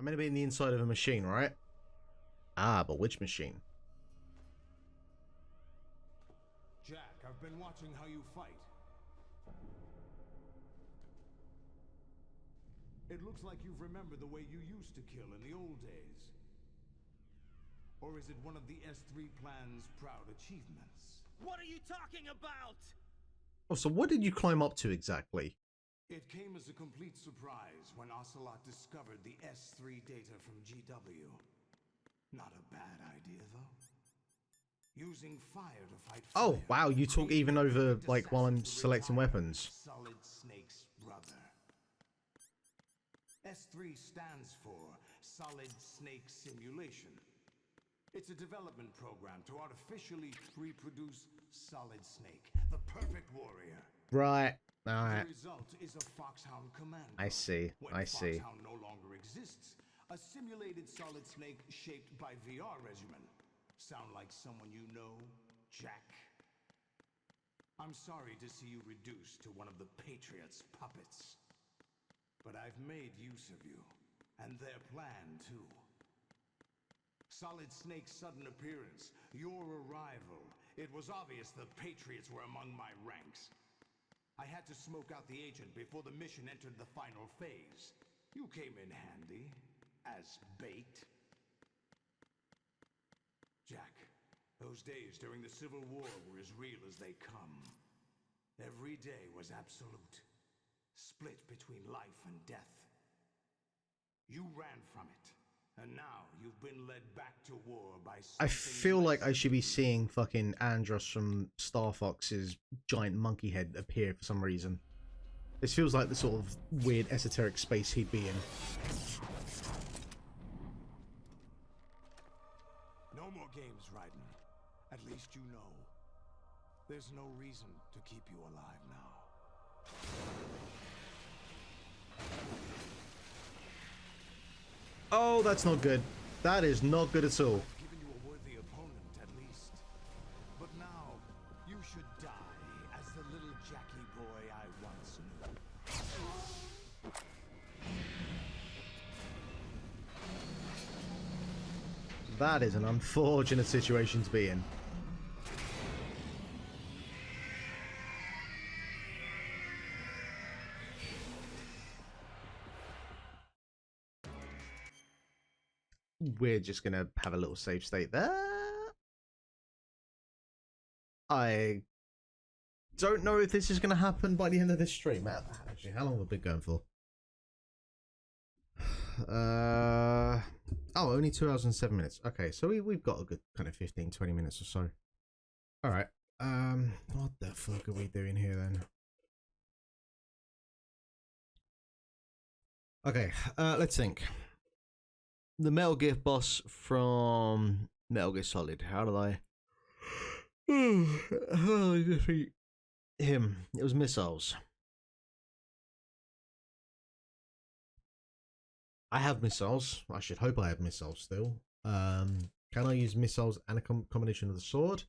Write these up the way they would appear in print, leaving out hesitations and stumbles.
I'm meant to be in the inside of a machine, right? Ah, but which machine? Jack, I've been watching how you fight. It looks like you've remembered the way you used to kill in the old days. Or is it one of the S3 plan's proud achievements? What are you talking about? Oh, so what did you climb up to exactly? It came as a complete surprise when Ocelot discovered the S3 data from GW. Not a bad idea, though. Using fire to fight fire. Oh, wow, you talk even over, like, while I'm selecting weapons. Solid Snake's brother. S3 stands for Solid Snake Simulation. It's a development program to artificially reproduce Solid Snake, the perfect warrior. Right. Alright. The result is a Foxhound commando. I see. When I see. Foxhound no longer exists, a simulated Solid Snake shaped by VR regimen. Sound like someone you know, Jack? I'm sorry to see you reduced to one of the Patriots' puppets. But I've made use of you, and their plan too. Solid Snake's sudden appearance, your arrival. It was obvious the Patriots were among my ranks. I had to smoke out the agent before the mission entered the final phase. You came in handy, as bait. Jack, those days during the Civil War were as real as they come. Every day was absolute. Split between life and death. You ran from it, and now you've been led back to war by I feel like I should be seeing fucking Andros from Star Fox's giant monkey head appear for some reason. This feels like the sort of weird esoteric space he'd be in. No more games, Raiden. At least you know. There's no reason to keep you alive now. Oh, that's not good. That is not good at all. I've given you a worthy opponent, at least. But now, you should die as the little Jackie boy I once knew. That is an unfortunate situation to be in. We're just gonna have a little save state there. I don't know if this is gonna happen by the end of this stream. Actually, how long have we been going for? Oh, only 2 hours and 7 minutes. Okay, so we've got a good kind of 15-20 minutes or so. All right. What the fuck are we doing here then? Okay, let's think. The Metal Gear boss from Metal Gear Solid. How did I defeat him? It was missiles. I have missiles. I should hope I have missiles still. Can I use missiles and a combination of the sword?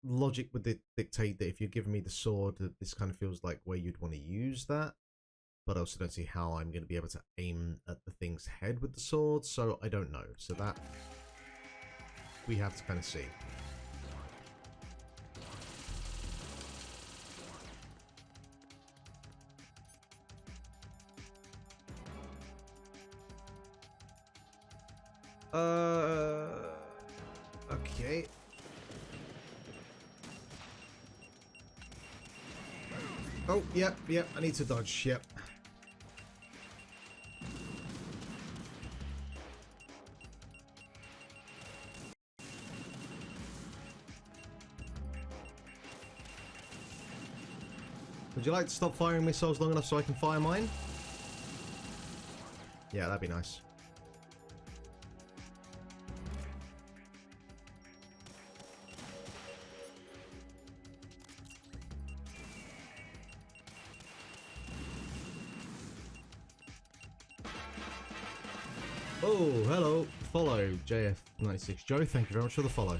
Logic would dictate that if you're giving me the sword, that this kind of feels like where you'd want to use that. But I also don't see how I'm going to be able to aim at the thing's head with the sword, so I don't know. So that we have to kind of see. Okay. Oh, yep, I need to dodge, yep. Would you like to stop firing missiles long enough so I can fire mine? Yeah, that'd be nice. Oh, hello. Follow, JF96 Joe. Thank you very much for the follow.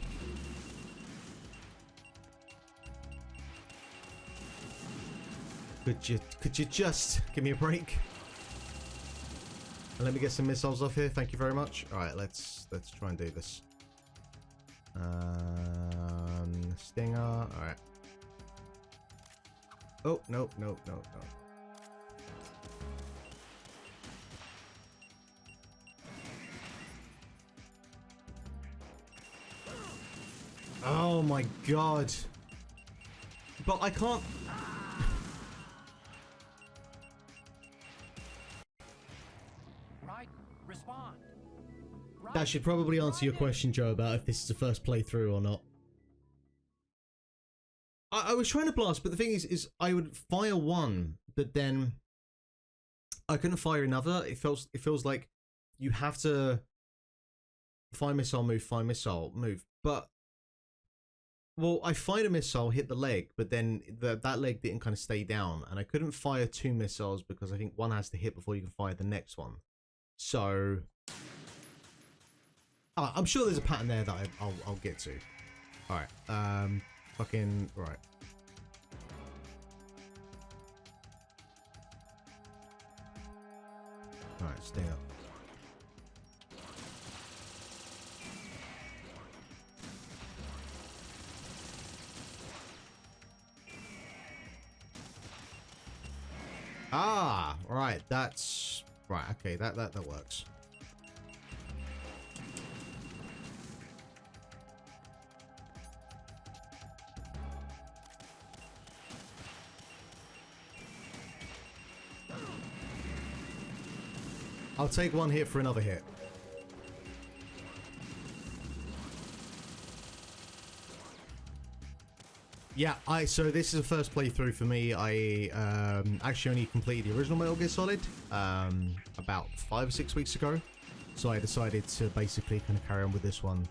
Could you just give me a break? And let me get some missiles off here. Thank you very much. All right, let's try and do this. Stinger. All right. Oh, no, no, no, no. Oh my god. But I can't... Right, respond. Right. That should probably answer your question, Joe, about if this is the first playthrough or not. I was trying to blast, but the thing is I would fire one, but then I couldn't fire another. It feels like you have to fire missile, move. But well, I fired a missile, hit the leg, but then that leg didn't kind of stay down, and I couldn't fire two missiles because I think one has to hit before you can fire the next one. So I'm sure there's a pattern there that I'll get to. All right, fucking right. All right, stay up. Ah, right, that's right. Okay, that works. I'll take one hit for another hit. Yeah, so this is the first playthrough for me. I actually only completed the original Metal Gear Solid about 5 or 6 weeks ago. So I decided to basically kind of carry on with this one.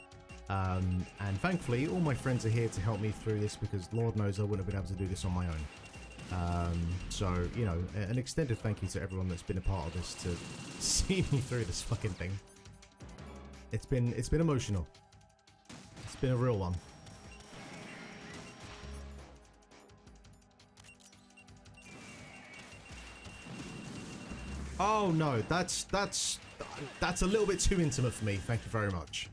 And thankfully, all my friends are here to help me through this because Lord knows I wouldn't have been able to do this on my own. So, you know, an extended thank you to everyone that's been a part of this to see me through this fucking thing. It's been emotional. It's been a real one. Oh no, that's a little bit too intimate for me. Thank you very much.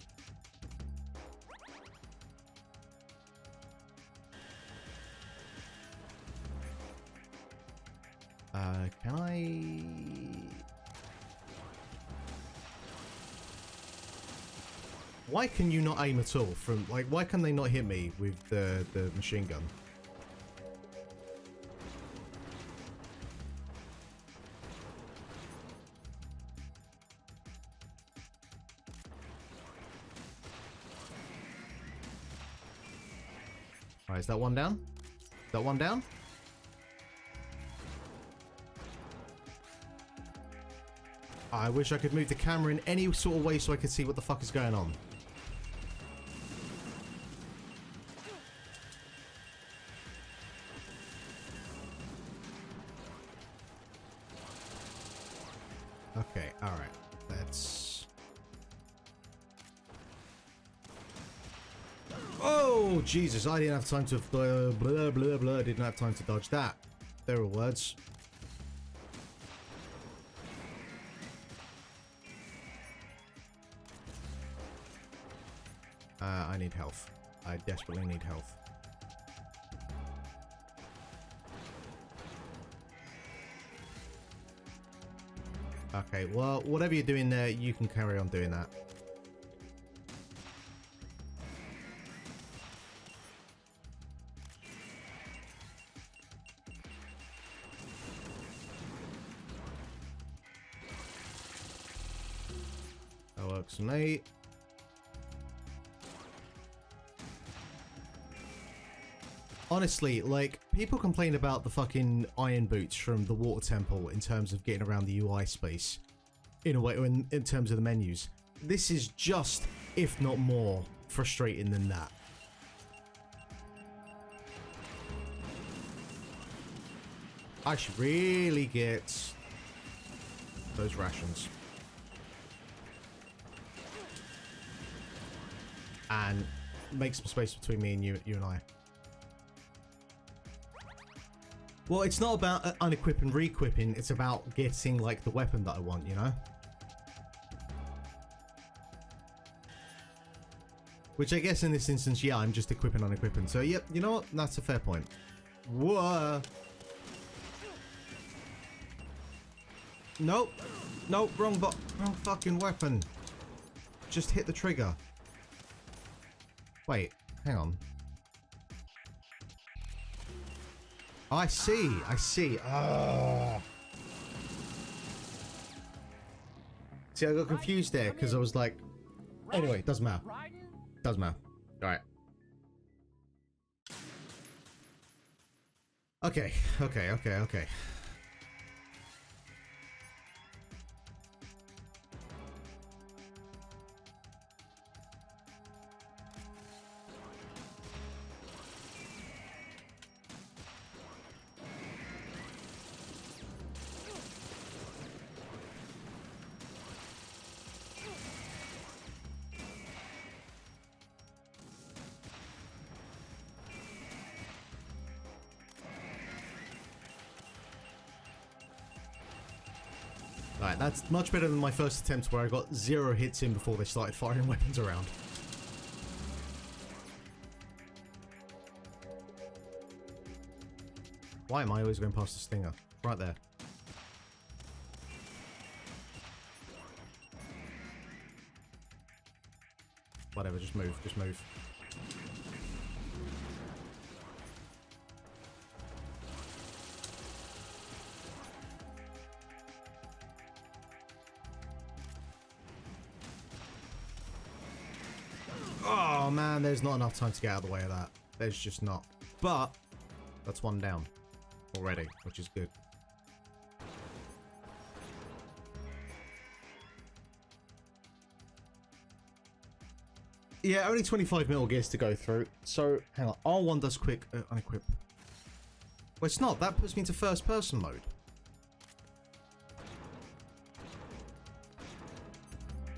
Can I? Why can you not aim at all? From like, why can they not hit me with the machine gun? Alright, is that one down? Is that one down? I wish I could move the camera in any sort of way so I could see what the fuck is going on. Okay, alright. Let's... Oh, Jesus, I didn't have time to... Blah, blah, blah, blah. I didn't have time to dodge that. There were words. I need health. I desperately need health. Okay, well, whatever you're doing there, you can carry on doing that. That works for me. Honestly, like, people complain about the fucking iron boots from the water temple in terms of getting around the UI space. In a way, in terms of the menus. This is just, if not more, frustrating than that. I should really get those rations. And make some space between me and you and I. Well, it's not about unequipping, re-equipping. It's about getting, like, the weapon that I want, you know? Which I guess in this instance, yeah, I'm just equipping on equipping. So, yep, you know what? That's a fair point. Whoa. Nope. Nope, wrong fucking weapon. Just hit the trigger. Wait, hang on. Oh, I see. I see. See, I got confused there because I was like... Anyway, doesn't matter. Doesn't matter. Alright. Okay. Alright, that's much better than my first attempt where I got 0 hits in before they started firing weapons around. Why am I always going past the stinger? Right there. Whatever, just move, just move. Oh man, there's not enough time to get out of the way of that. There's just not. But that's one down already, which is good. Yeah, only 25 mil gears to go through. So, hang on. R1 does quick unequip. Well, it's not. That puts me into first person mode.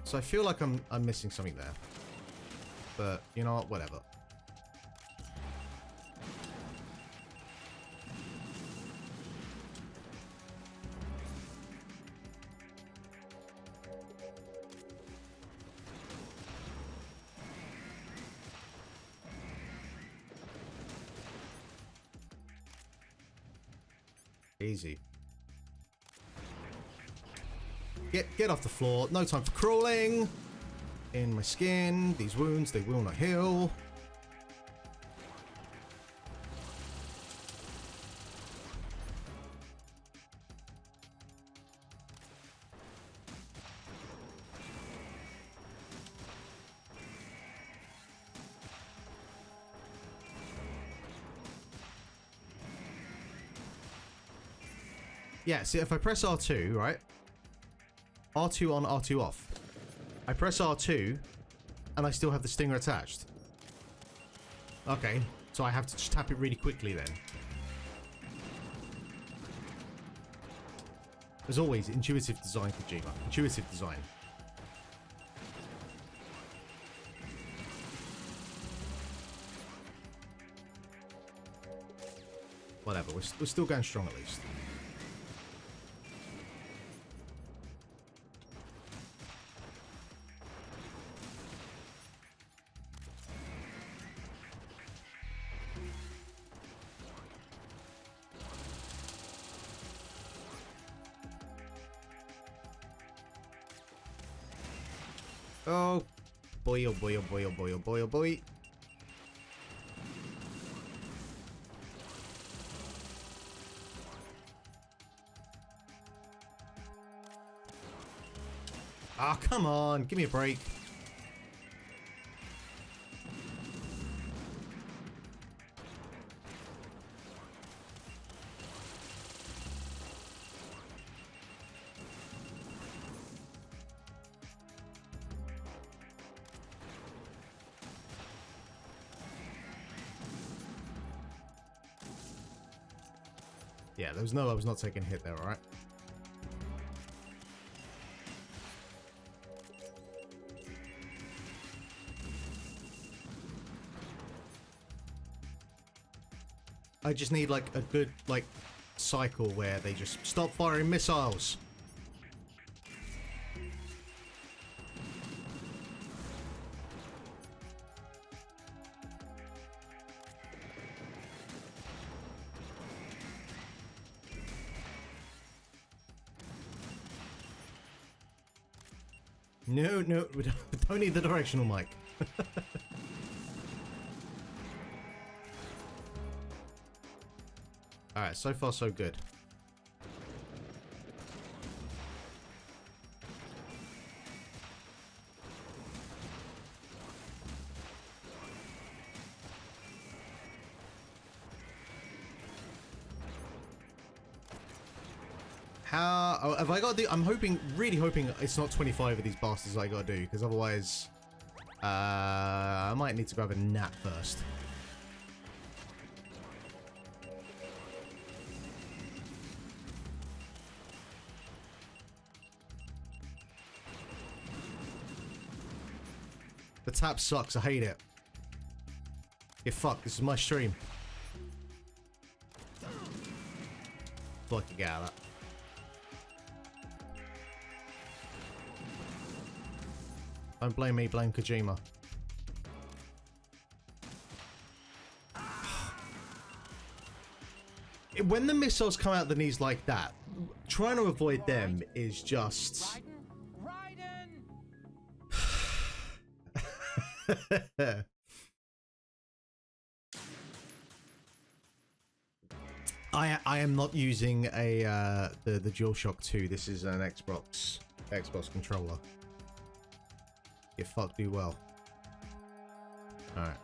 So I feel like I'm missing something there. But, you know what? Whatever. Easy. Get off the floor. No time for crawling. In my skin. These wounds, they will not heal. Yeah, see, if I press R2, right? R2 on, R2 off. I press R2, and I still have the stinger attached. Okay, so I have to just tap it really quickly then. As always, intuitive design, Kojima. Intuitive design. Whatever, we're still going strong at least. Oh boy, oh boy, oh boy, oh boy, oh boy, oh boy. Ah, come on, give me a break. Yeah, there was no, I was not taking a hit there, alright? I just need, like, a good, like, cycle where they just stop firing missiles. No, no, we don't need the directional mic. Alright, so far so good. How have I got to do? I'm hoping, really hoping it's not 25 of these bastards I gotta do, because otherwise, I might need to grab a nap first. The tap sucks. I hate it. Yeah, fuck. This is my stream. Fuck, you get out of that. Don't blame me, blame Kojima. When the missiles come out the knees like that, trying to avoid them is just... Raiden! I am not using a the DualShock 2. This is an Xbox controller. Get fucked, do well. All right.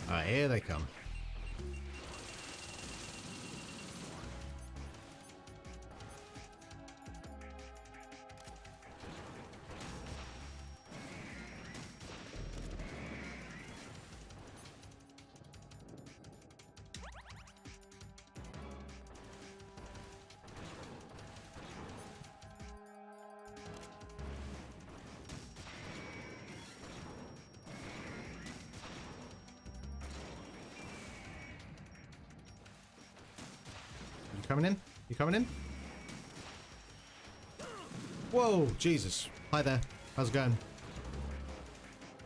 Alright, here they come. Coming in? You coming in? Whoa, Jesus. Hi there. How's it going?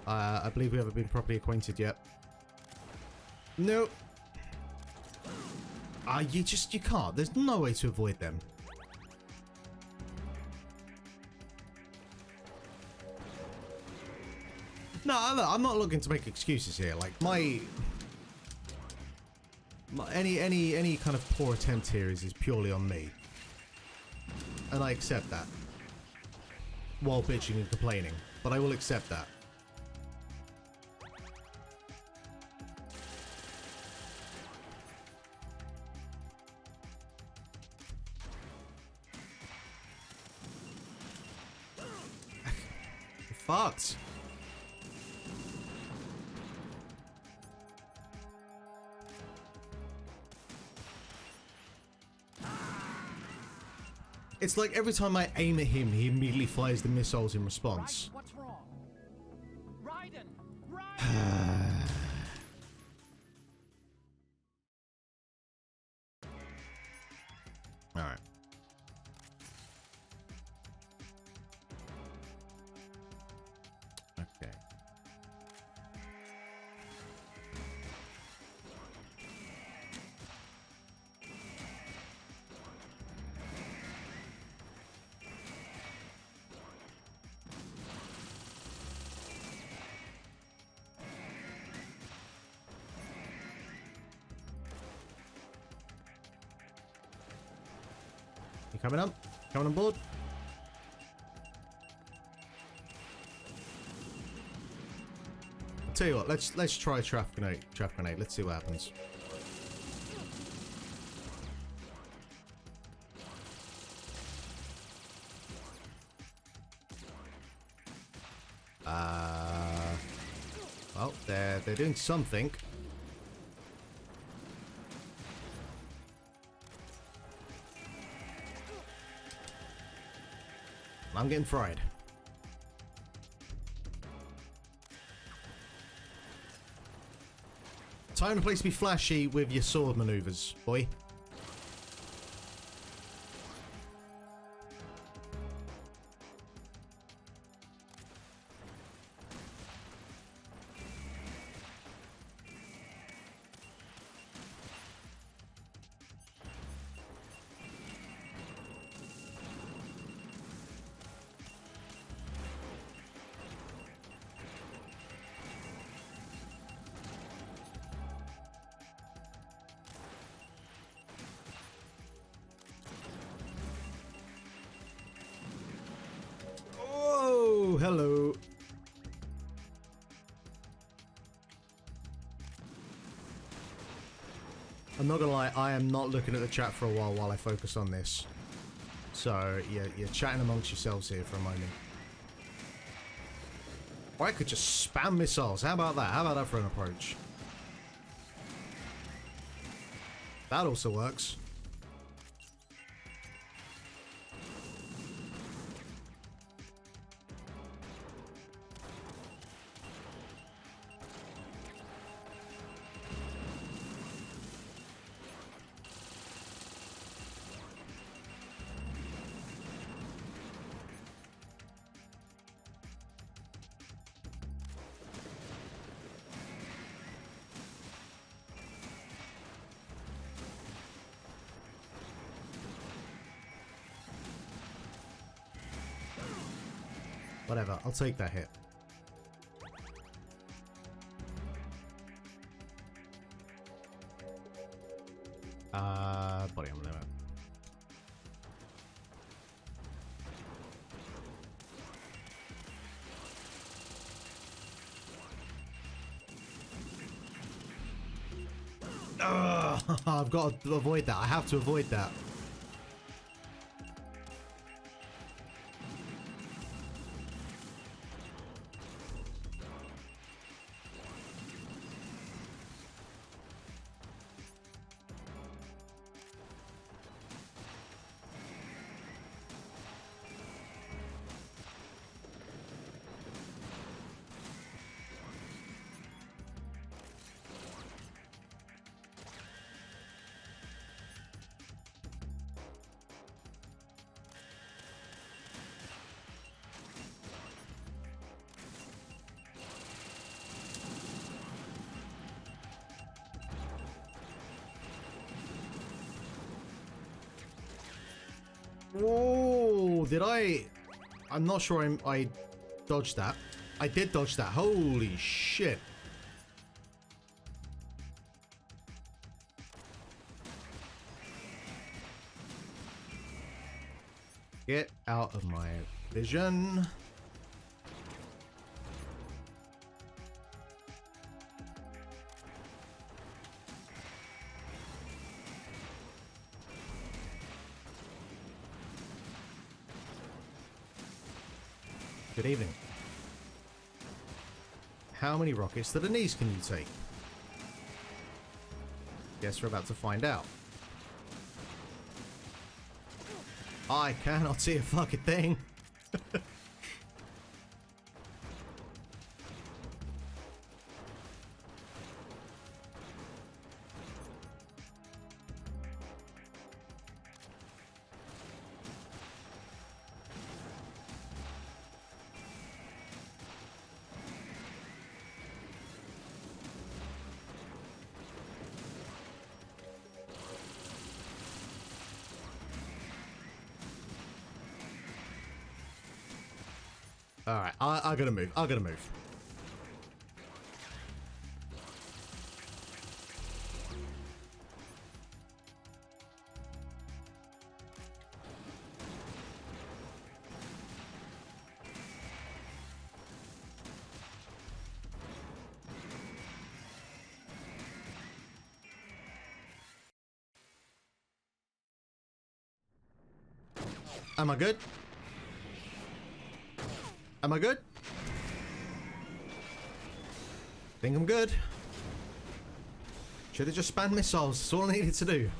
I believe we haven't been properly acquainted yet. No. You can't. There's no way to avoid them. No, I'm not looking to make excuses here. Like, any kind of poor attempt here is purely on me, and I accept that while bitching and complaining, but I will accept that. You're fucked. It's like every time I aim at him, he immediately fires the missiles in response. Right, what's wrong? Raiden! Raiden! All right. Okay. You coming up? Coming on board? I'll tell you what, let's try trap grenade. Let's see what happens. Well, they're doing something. I'm getting fried. Time and place to be flashy with your sword maneuvers, boy. Oh, hello. I'm not gonna lie, I am not looking at the chat for a while I focus on this. So, you're chatting amongst yourselves here for a moment. Or I could just spam missiles. How about that? How about that for an approach? That also works. Whatever, I'll take that hit. Body armor limit. I've got to avoid that. I have to avoid that. Whoa, did I? I'm not sure I dodged that. I did dodge that. Holy shit. Get out of my vision. Good evening. How many rockets to the knees can you take? Guess we're about to find out. I cannot see a fucking thing. Alright, I gotta move. I gotta move. Am I good? Am I good? Think I'm good. Should have just spammed missiles. That's all I needed to do.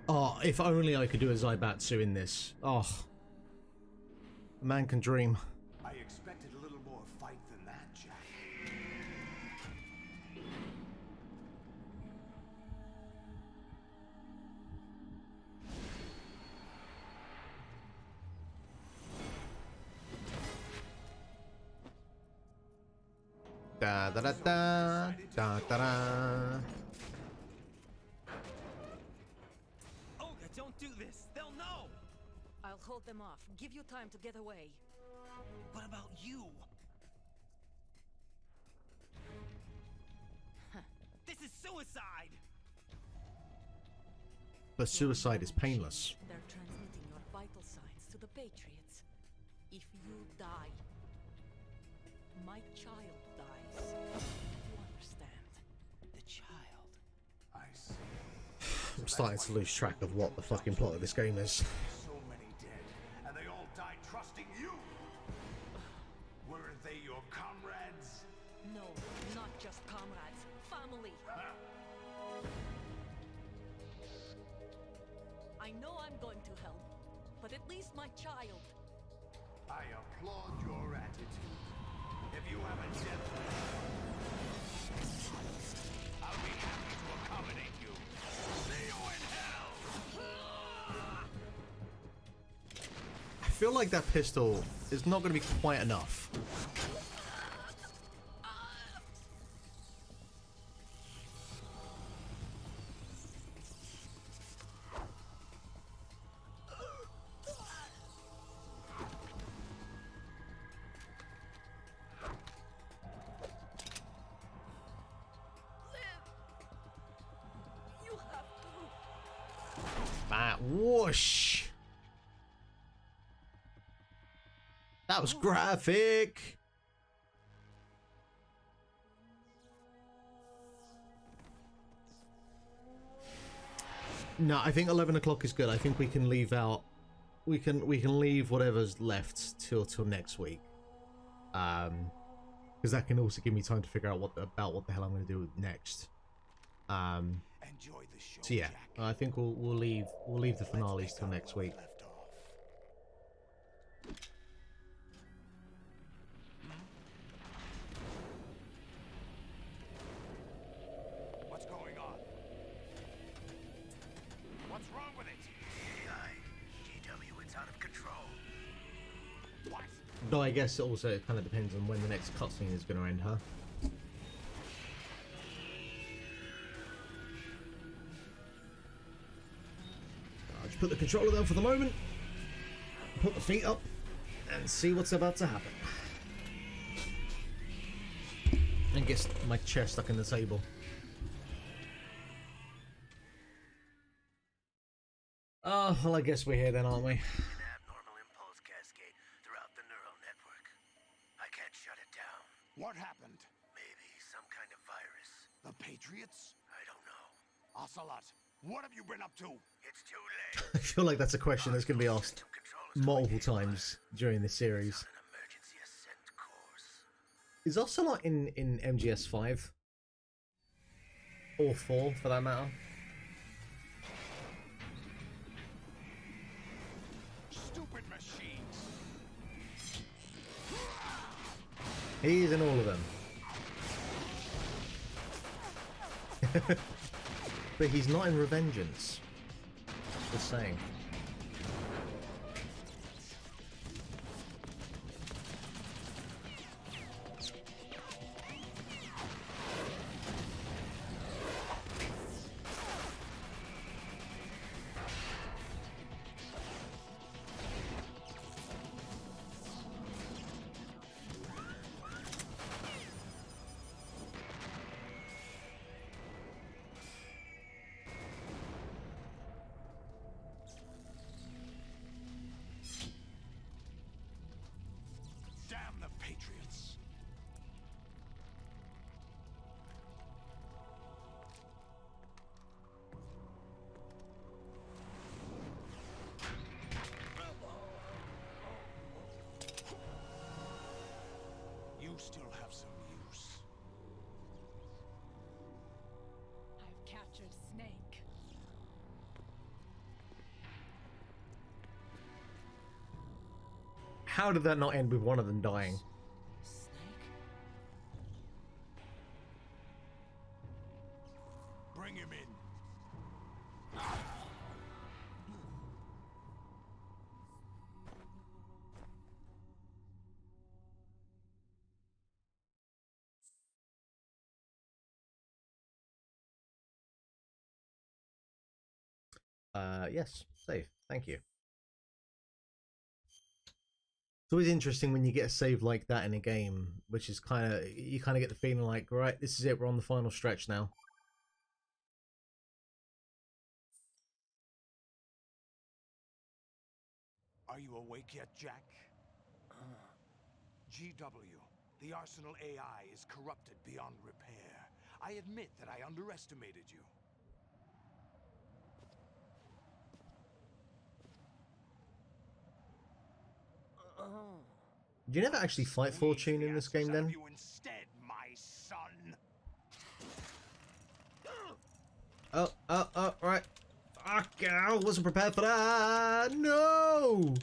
Oh, if only I could do a Zaibatsu in this. Oh. A man can dream. I expected a little more fight than that, Jack. Da da da da da da da. Olga, don't do this. They'll know. I'll hold them off. Give you time to get away. What about you? This is suicide. But suicide is painless. They're transmitting your vital signs to the Patriots. If you die, my child dies. You understand? The child. I see. I'm starting to lose track of what the fucking plot of this game is. So many dead, and they all died trusting you. Weren't they your comrades? No, not just comrades. Family. I know I'm going to help, but at least my child. I applaud your attitude. If you have a death wish, I'll be happy to accommodate you. See you in hell! I feel like that pistol is not going to be quite enough. You have to. That whoosh. That was graphic. No, I think 11 o'clock is good. I think we can leave out. We can leave whatever's left till next week. Because that can also give me time to figure out what the hell I'm going to do next. Enjoy the show, So yeah, Jack. I think we'll leave the finales till next week. Left off. What's going on? What's wrong with it? GW, it's out of control. What? Though I guess also it kind of depends on when the next cutscene is going to end, huh? I'll just put the controller down for the moment, put the feet up, and see what's about to happen. And get my chair stuck in the table. Oh, well, I guess we're here then, aren't we? An abnormal impulse cascade throughout the neural network. I can't shut it down. What happened? Maybe some kind of virus. The Patriots? I don't know. Ocelot, what have you been up to? It's too late. I feel like that's a question that's going to be asked System controllers multiple times during this series. on an emergency ascent course. Is Ocelot in MGS 5? Or 4, for that matter? Stupid machines. He's in all of them. But he's not in Revengeance. Just saying. still have some use. I've captured Snake. How did that not end with one of them dying? Snake? Bring him in. Yes, save. Thank you. It's always interesting when you get a save like that in a game, which is you kind of get the feeling like, right, this is it, we're on the final stretch now. Are you awake yet, Jack? GW, the Arsenal AI is corrupted beyond repair. I admit that I underestimated you. You never actually fight Fortune in this game, then? You instead, my son. Right. Fuck, I wasn't prepared for that. No!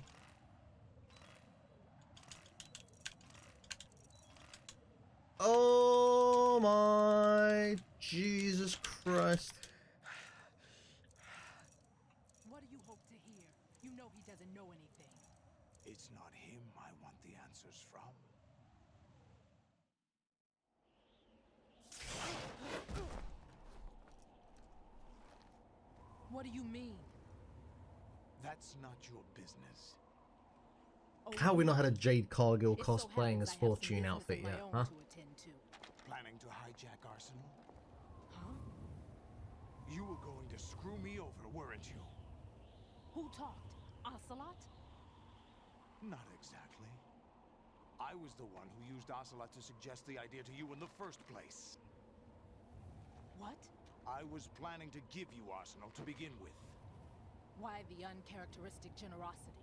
Oh my Jesus Christ. What do you hope to hear? You know he doesn't know anything. It's not him I want the answers from. What do you mean? That's not your business. Oh, How have we not had a Jade Cargill it so cosplaying happens as I have some Fortune business outfit of my yet, own huh? to attend to. Planning to hijack Arsenal? Huh? You were going to screw me over, weren't you? Who talked? Ocelot? Not exactly. I was the one who used Ocelot to suggest the idea to you in the first place. What? I was planning to give you Arsenal to begin with. Why the uncharacteristic generosity?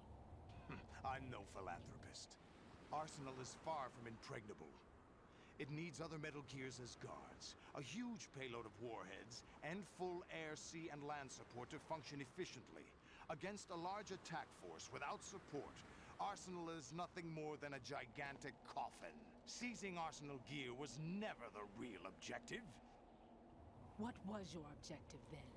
I'm no philanthropist. Arsenal is far from impregnable. It needs other Metal Gears as guards, a huge payload of warheads, and full air, sea, and land support to function efficiently. Against a large attack force without support, Arsenal is nothing more than a gigantic coffin. Seizing Arsenal gear was never the real objective. What was your objective then?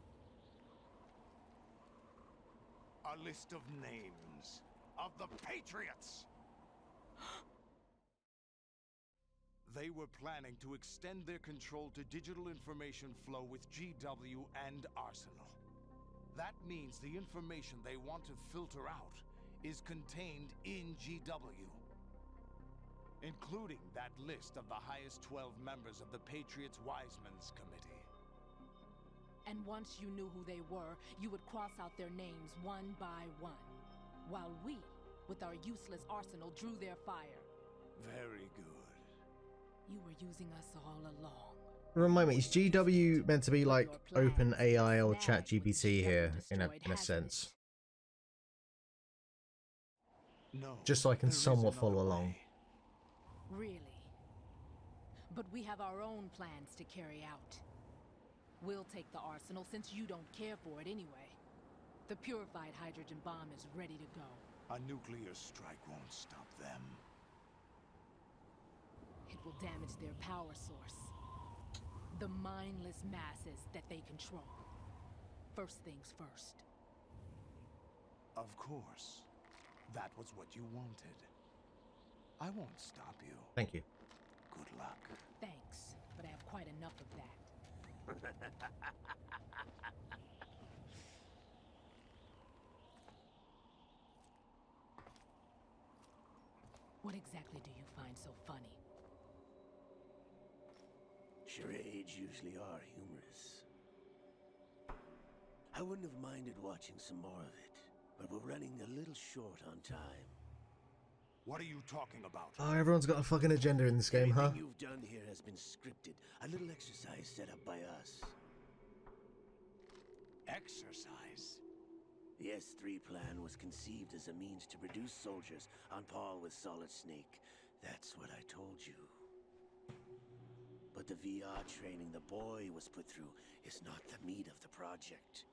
A list of names of the Patriots! They were planning to extend their control to digital information flow with GW and Arsenal. That means the information they want to filter out is contained in GW, including that list of the highest 12 members of the Patriots Wiseman's Committee. And once you knew who they were, you would cross out their names one by one, while we, with our useless arsenal, drew their fire. Very good. You were using us all along. Remind me, is GW meant to be like open AI or chat GPT here in a sense? No. Just so I can there is somewhat another follow along. way. Really? But we have our own plans to carry out. We'll take the arsenal since you don't care for it anyway. The purified hydrogen bomb is ready to go. A nuclear strike won't stop them. It will damage their power source. The mindless masses that they control. First things first. Of course. That was what you wanted. I won't stop you. Thank you. Good luck. Thanks, but I have quite enough of that. What exactly do you find so funny? Charades usually are humorous. I wouldn't have minded watching some more of it, but we're running a little short on time. What are you talking about? Oh, everyone's got a fucking agenda in this game, huh? Everything you've done here has been scripted. A little exercise set up by us. Exercise? The S3 plan was conceived as a means to produce soldiers on par with Solid Snake. That's what I told you. But the VR training the boy was put through is not the meat of the project.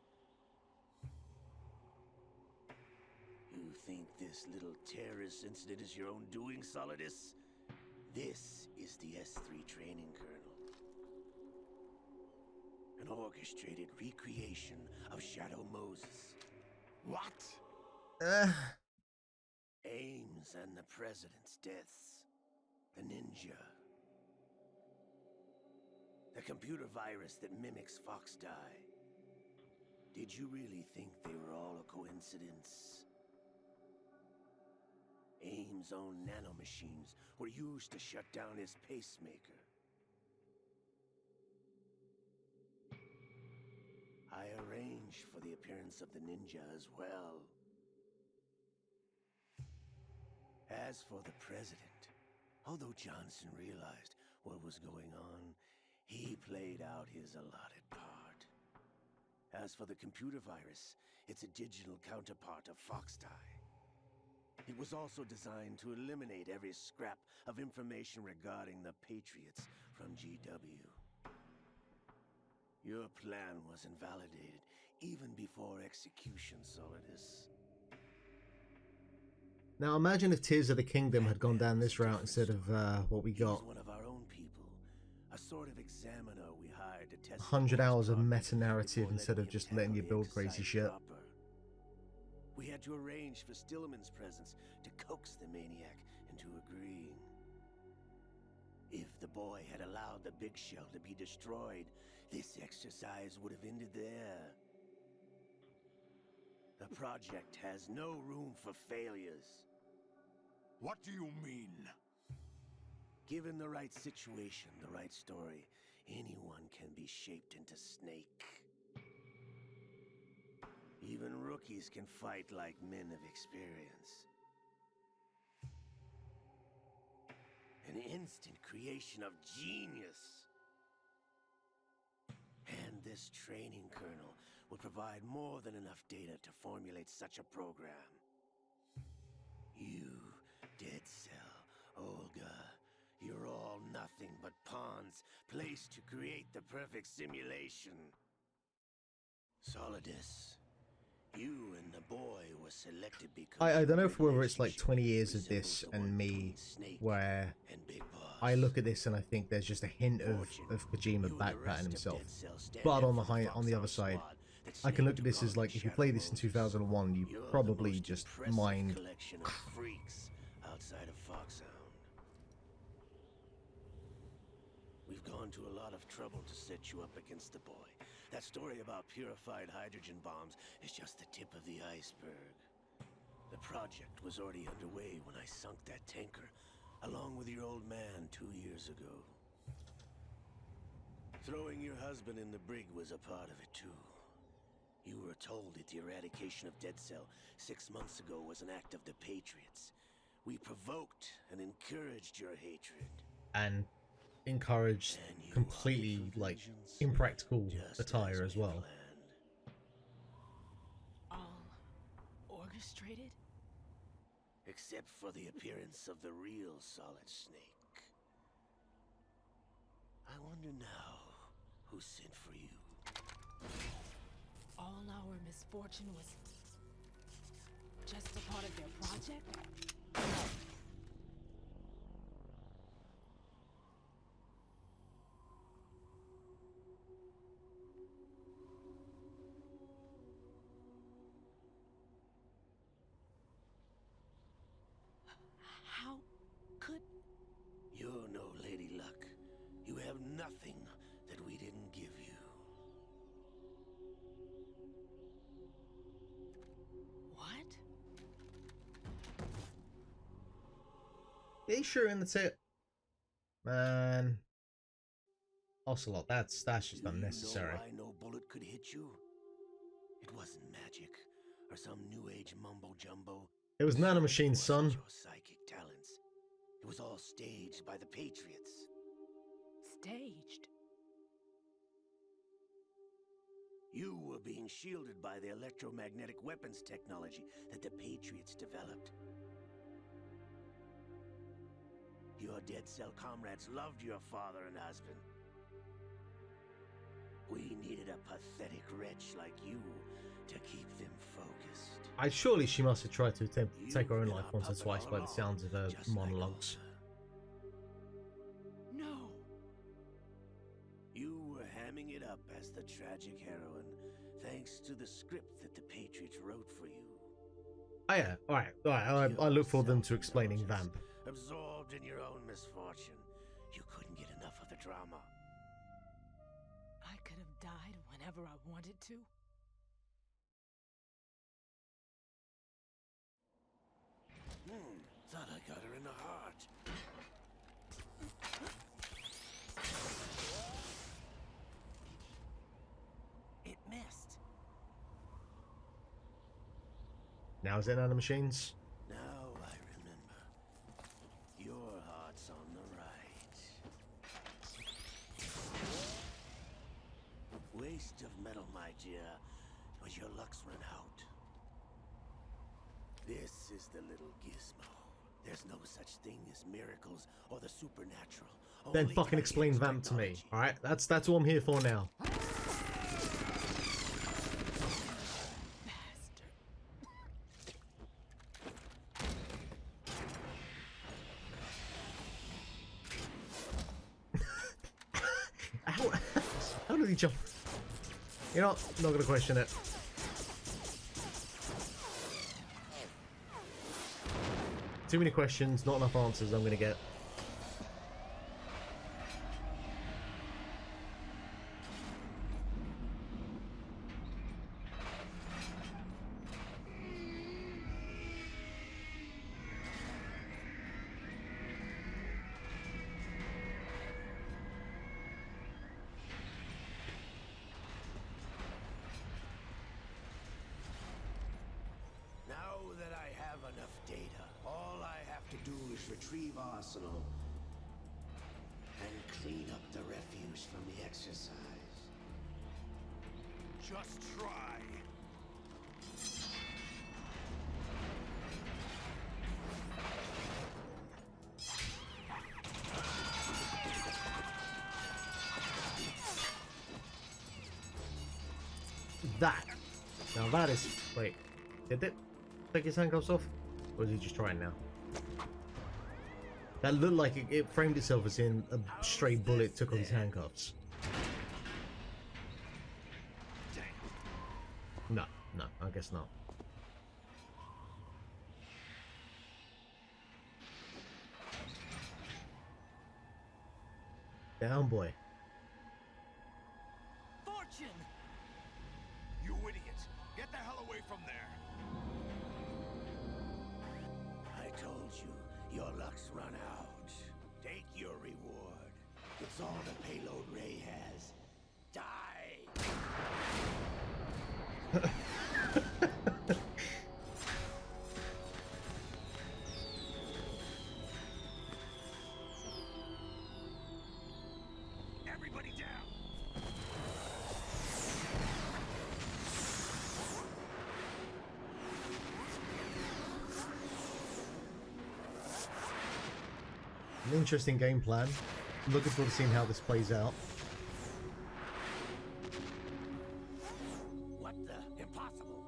You think this little terrorist incident is your own doing, Solidus? This is the S3 training kernel. An orchestrated recreation of Shadow Moses. What? Ames and the President's deaths. The ninja. The computer virus that mimics Foxdie. Did you really think they were all a coincidence? Ames' own nanomachines were used to shut down his pacemaker. I arranged for the appearance of the ninja as well. As for the president, although Johnson realized what was going on, he played out his allotted part. As for the computer virus, it's a digital counterpart of Foxdie. It was also designed to eliminate every scrap of information regarding the Patriots from GW. Your plan was invalidated even before execution, Solidus. Now imagine if Tears of the Kingdom had gone down this route instead of what we He was got. one of our own people, a sort of examiner we hired to test 100 hours of progress meta-narrative before instead of letting him just letting you tackle the build crazy exercise shit. proper. We had to arrange for Stillman's presence to coax the maniac into agreeing. If the boy had allowed the big shell to be destroyed, this exercise would have ended there. The project has no room for failures. What do you mean? Given the right situation, the right story, anyone can be shaped into Snake. Even rookies can fight like men of experience. An instant creation of genius. And this training kernel would provide more than enough data to formulate such a program. You, Dead Cell, Olga, you're all nothing but pawns placed to create the perfect simulation. Solidus, you and the boy were selected because I don't know your if whether it's like relationship 20 years of resembles this the one and me between Snake where and Big Boss. I look at this and I think there's just a hint of Kojima backpatting himself. But on the other side, I can look at this as like, if you play this in 2001, you probably just mind. Collection of freaks outside of Foxhound. We've gone to a lot of trouble to set you up against the boy. That story about purified hydrogen bombs is just the tip of the iceberg. The project was already underway when I sunk that tanker, along with your old man 2 years ago. Throwing your husband in the brig was a part of it too. You were told that the eradication of Dead Cell 6 months ago was an act of the Patriots. We provoked and encouraged your hatred. And encouraged And you completely opted for like vengeance, impractical just attire as as we well. planned. All orchestrated? Except for the appearance of the real Solid Snake. I wonder now who sent for you. All our misfortune was just a part of their project? How could... You're no Lady Luck. You have nothing that we didn't give you. What? Are you sure in the tip? Man. Ocelot, that's just Do unnecessary. You know why no bullet could hit you? It wasn't magic or some new age mumbo jumbo. It was nanomachine, It son. wasn't your psychic talents. It was all staged by the Patriots. Staged? You were being shielded by the electromagnetic weapons technology that the Patriots developed. Your Dead Cell comrades loved your father and husband. We needed a pathetic wretch like you to keep them focused. Surely she must have tried to attempt to take her own You've life been once or our twice puppet by all the sounds of her along, just like monologues. Alta. No. You were hamming it up as the tragic heroine, thanks to the script that the Patriots wrote for you. Oh yeah, alright. I look for them to explaining Vamp. Absorbed in your own misfortune, you couldn't get enough of the drama. I could have died whenever I wanted to. Thought I got her in the heart. It missed. Now is it nanomachines? Now I remember. Your heart's on the right. Waste of metal, my dear, but your luck's run out. This is the little gizmo. There's no such thing as miracles or the supernatural. Then Only fucking explain cutting-edge Vamp to me. technology. Alright? That's what I'm here for now. Bastard. How did he jump? You know, I'm not gonna question it. Too many questions, not enough answers I'm gonna get. Now that I have enough data, all I have to do is retrieve Arsenal and clean up the refuse from the exercise. Just try. That. Now that is... Wait. Did it take his handcuffs off? Or is he just trying now? That looked like it framed itself as in a stray bullet took off his handcuffs. No, I guess not. Down, boy. Fortune! You idiot! Get the hell away from there! I told you, your luck's run out. Take your reward. It's all the payload Ray has. Die! Everybody down! An interesting game plan. I'm looking forward to seeing how this plays out. What the? Impossible!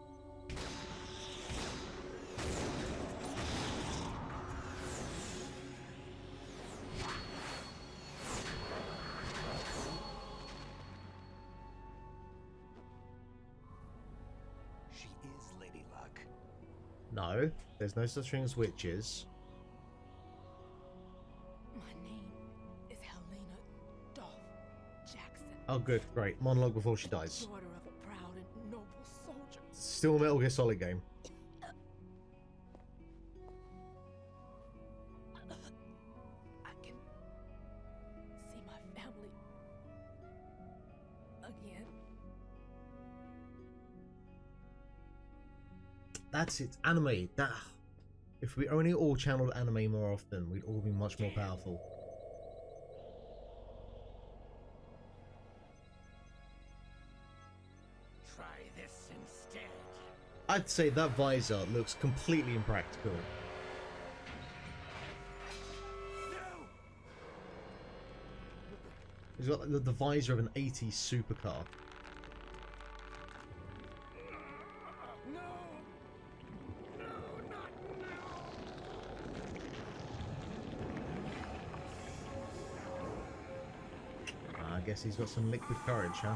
She is Lady Luck. No, there's no such thing as witches. My name is Helena Dolph Jackson. Oh good, great. Monologue before she dies. Daughter of a proud and noble soldier. Still a Metal Gear Solid game. I can see my family again. That's it. Anime. That. If we only all channeled anime more often, we'd all be much more powerful. Try this instead. I'd say that visor looks completely impractical. He's got the visor of an 80s supercar. I guess he's got some liquid courage, huh?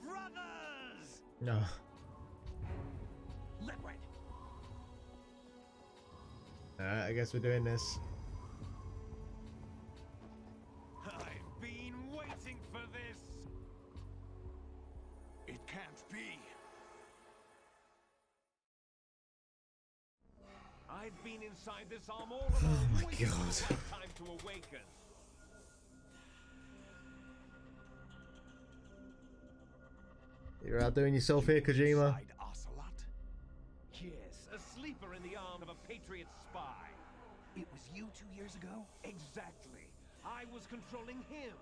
Brothers! No. Liquid! I guess we're doing this. I've been waiting for this! It can't be. I've been inside this arm all along, my waiting for God. the right time to awaken. You're outdoing yourself here, Kojima. Inside Ocelot? Yes, a sleeper in the arm of a Patriot spy. It was you 2 years ago? Exactly. I was controlling him.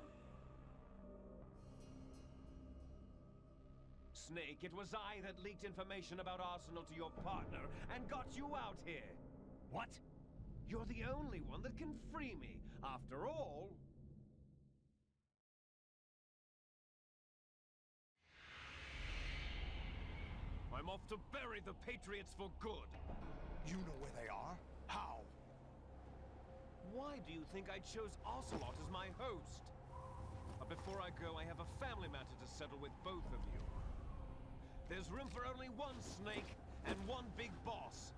Snake, it was I that leaked information about Arsenal to your partner and got you out here. What? You're the only one that can free me. After all... I'm off to bury the Patriots for good. You know where they are? How? Why do you think I chose Ocelot as my host? But before I go, I have a family matter to settle with both of you. There's room for only one Snake and one big boss.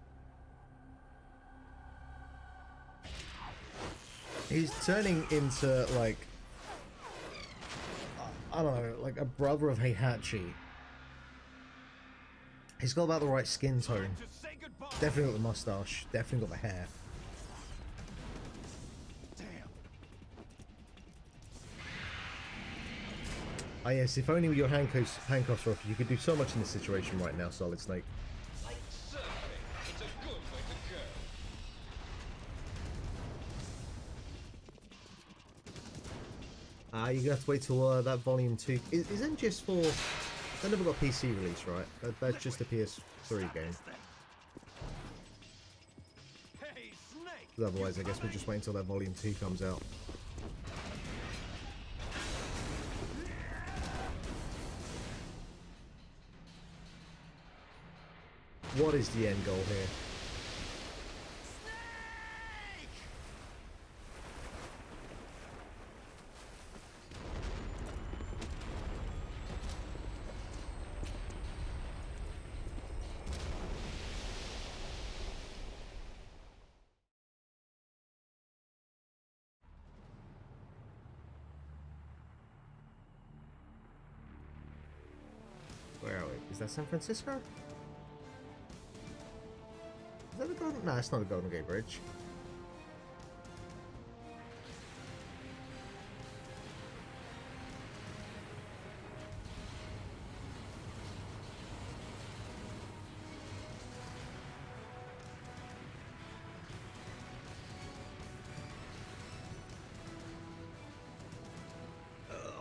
He's turning into, like, I don't know, like a brother of Heihachi. He's got about the right skin tone. To say goodbye. Definitely got the mustache. Definitely got the hair. Damn. Ah yes, if only your handcuffs were off, you could do so much in this situation right now, Solid Snake. Certainly, it's a good way to go. You have to wait till that volume 2 isn't just for. They never got PC release, right? That's just a PS3 game. Hey, Snake! 'Cause otherwise, I guess we'll just wait until that volume 2 comes out. What is the end goal here? Where are we? Is that San Francisco? Is that the Golden... No, it's not the Golden Gate Bridge.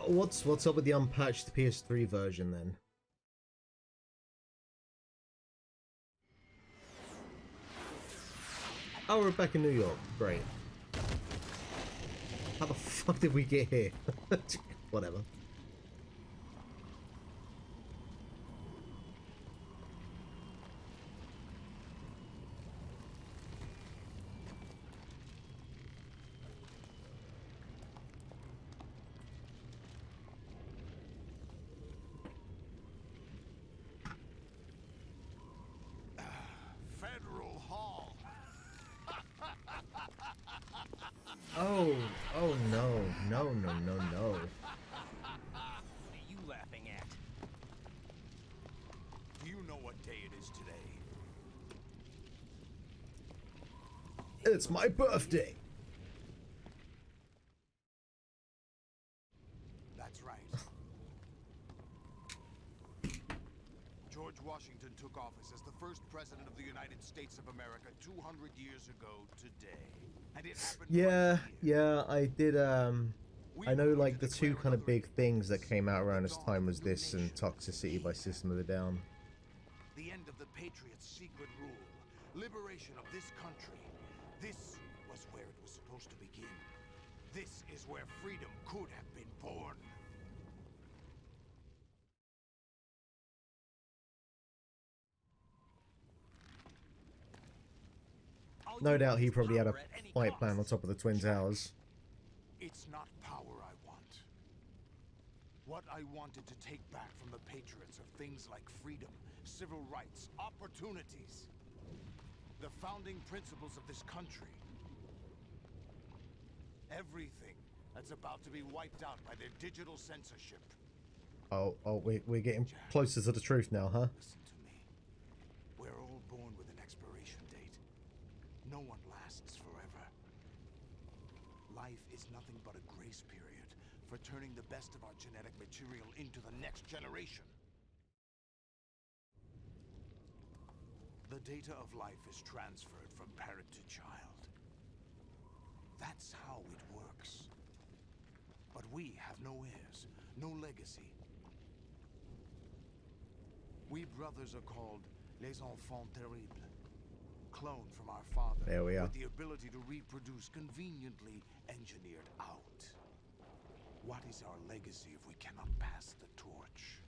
What's up with the unpatched PS3 version then? Oh, we're back in New York. Great. How the fuck did we get here? Whatever. Federal Hall. Oh no, no, no, no, no. What are you laughing at? Do you know what day it is today? It's my birthday. That's right. George Washington took office as the first president of the United States of America 200 years ago today. And it happened Yeah, right here. yeah, I did I know, like, the two kind of big things that came out around this time was this and Toxicity by System of a Down. The end of the Patriots' secret rule. Liberation of this country. This was where it was supposed to begin. This is where freedom could have been born. No doubt he probably had a flight plan on top of the Twin Towers. It's not power I want. What I wanted to take back from the Patriots are things like freedom, civil rights, opportunities. The founding principles of this country. Everything that's about to be wiped out by their digital censorship. Oh, we're getting closer to the truth now, huh? Listen to me. We're all born with an expiration date. No one lasts forever. Life is nothing but a grace period for turning the best of our genetic material into the next generation. The data of life is transferred from parent to child. That's how it works. But we have no heirs, no legacy. We brothers are called les enfants terribles, cloned from our father. There we are. With the ability to reproduce conveniently engineered out. What is our legacy if we cannot pass the torch?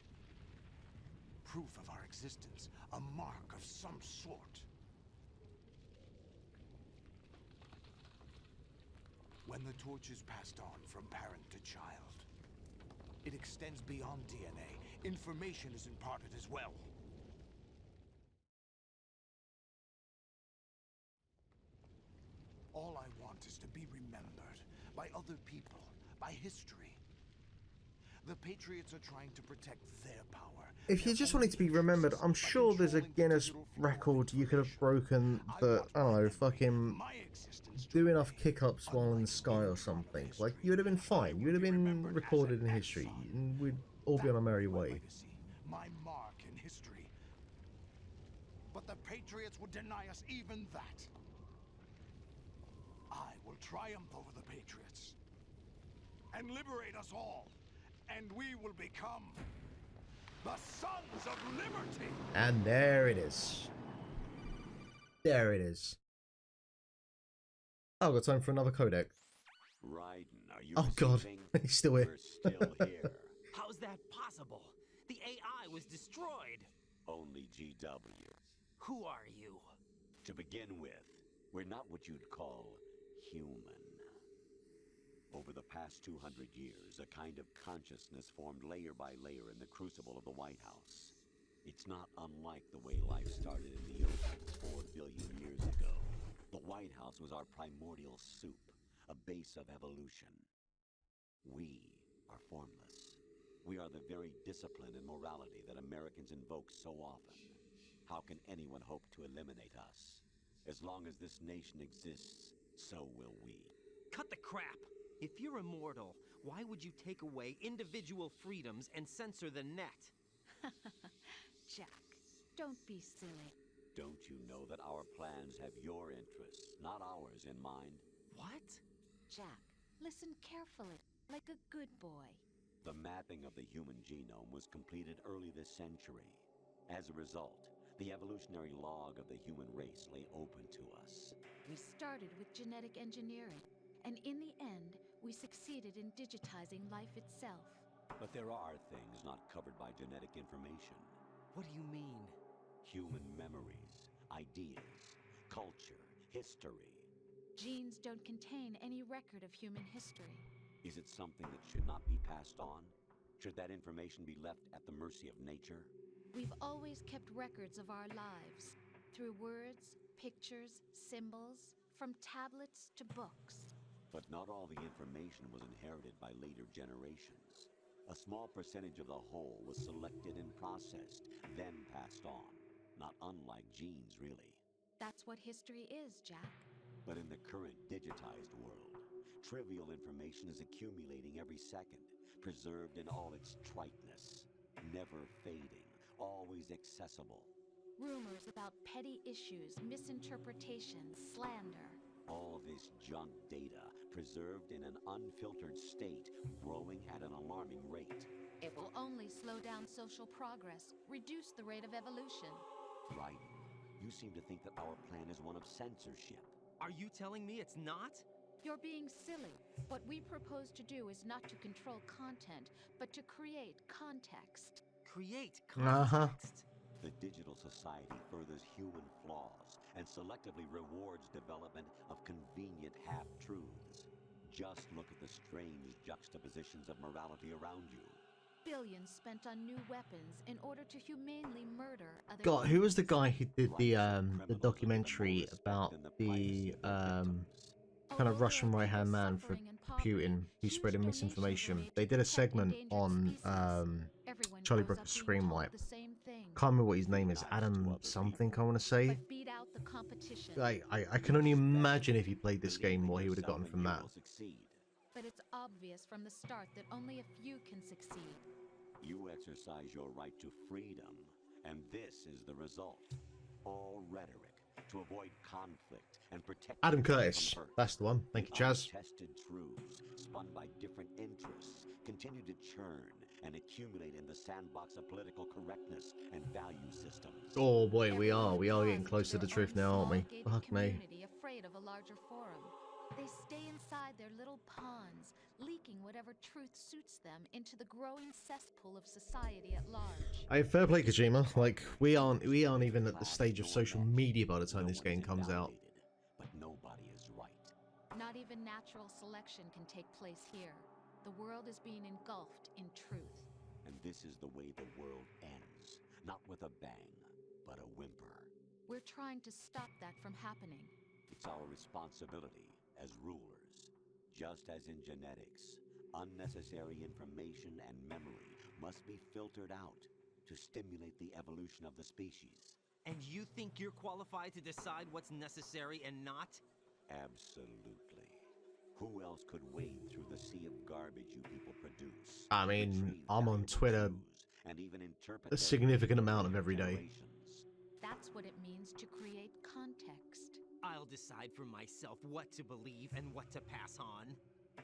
Proof of our existence, a mark of some sort. When the torch is passed on from parent to child, it extends beyond DNA. Information is imparted as well. All I want is to be remembered by other people, by history. The Patriots are trying to protect their power. If you just wanted to be remembered, I'm sure there's a Guinness record you could have broken that, I don't know, fucking do enough kick-ups while in the sky or something. Like, you would have been fine. You would have been recorded in history. And we'd all be on a merry way. My mark in history. But the Patriots would deny us even that. I will triumph over the Patriots and liberate us all, and we will become the Sons of Liberty. And there it is. There it is. Oh, got time for another codec. Raiden, are you Oh god, receiving? he's still here. We're still here. How's that possible? The AI was destroyed. Only GW. Who are you? To begin with, we're not what you'd call human. Over the past 200 years, a kind of consciousness formed layer by layer in the crucible of the White House. It's not unlike the way life started in the oceans 4 billion years ago. The White House was our primordial soup, a base of evolution. We are formless. We are the very discipline and morality that Americans invoke so often. How can anyone hope to eliminate us? As long as this nation exists, so will we. Cut the crap! If you're immortal, why would you take away individual freedoms and censor the net? Jack, don't be silly. Don't you know that our plans have your interests, not ours, in mind? What? Jack, listen carefully, like a good boy. The mapping of the human genome was completed early this century. As a result, the evolutionary log of the human race lay open to us. We started with genetic engineering, and in the end, we succeeded in digitizing life itself. But there are things not covered by genetic information. What do you mean? Human memories, ideas, culture, history. Genes don't contain any record of human history. Is it something that should not be passed on? Should that information be left at the mercy of nature? We've always kept records of our lives, through words, pictures, symbols, from tablets to books. But not all the information was inherited by later generations. A small percentage of the whole was selected and processed, then passed on. Not unlike genes, really. That's what history is, Jack. But in the current digitized world, trivial information is accumulating every second, preserved in all its triteness, never fading, always accessible. Rumors about petty issues, misinterpretations, slander. All this junk data preserved in an unfiltered state, growing at an alarming rate. It will only slow down social progress, reduce the rate of evolution. Right. You seem to think that our plan is one of censorship. Are you telling me it's not? You're being silly. What we propose to do is not to control content, but to create context. Create Uh-huh. context. The digital society furthers human flaws and selectively rewards development of convenient half-truths. Just look at the strange juxtapositions of morality around you. Billions spent on new weapons in order to humanely murder other God, who was the humans. guy who did the documentary about the kind of Russian right-hand man for Putin who spreading misinformation? They did a segment on Charlie Brooker's Screenwipe. Can't remember what his name is. Adam something, I want to say. But beat out the competition. I can only imagine if he played this game what he would have gotten from that. But it's obvious from the start that only a few can succeed. You exercise your right to freedom, and this is the result. All rhetoric to avoid conflict and protect Adam Curtis, that's the one. Thank you, Chaz. Tested truths, spun by different interests, continue to churn and accumulate in the sandbox of political correctness and value systems. Oh boy, we are getting close to the truth now, aren't we? Fuck me. Afraid of a larger forum. They stay inside their little ponds, leaking whatever truth suits them into the growing cesspool of society at large. I fair play, Kojima. Like we aren't even at the stage of social media by the time this game comes out. But nobody is right. Not even natural selection can take place here. The world is being engulfed in truth. And this is the way the world ends. Not with a bang, but a whimper. We're trying to stop that from happening. It's our responsibility as rulers. Just as in genetics, unnecessary information and memory must be filtered out to stimulate the evolution of the species. And you think you're qualified to decide what's necessary and not? Absolutely. Who else could wade through the sea of garbage you people produce? I mean, I'm on Twitter and even interpret a significant amount of every day. That's what it means to create context. I'll decide for myself what to believe and what to pass on.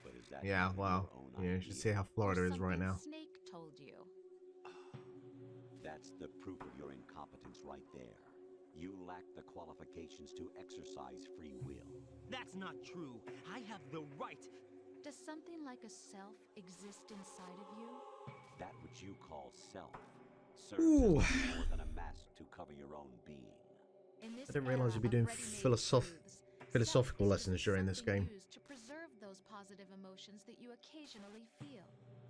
But is that yeah, wow. Yeah, you should see how Florida is right now. Snake told you. That's the proof of your incompetence right there. You lack the qualifications to exercise free will. That's not true. I have the right. Does something like a self exist inside of you? That which you call self serves as more than a mask to cover your own being. I didn't realize you'd be doing philosophical lessons during this game. To preserve those positive emotions that you occasionally feel.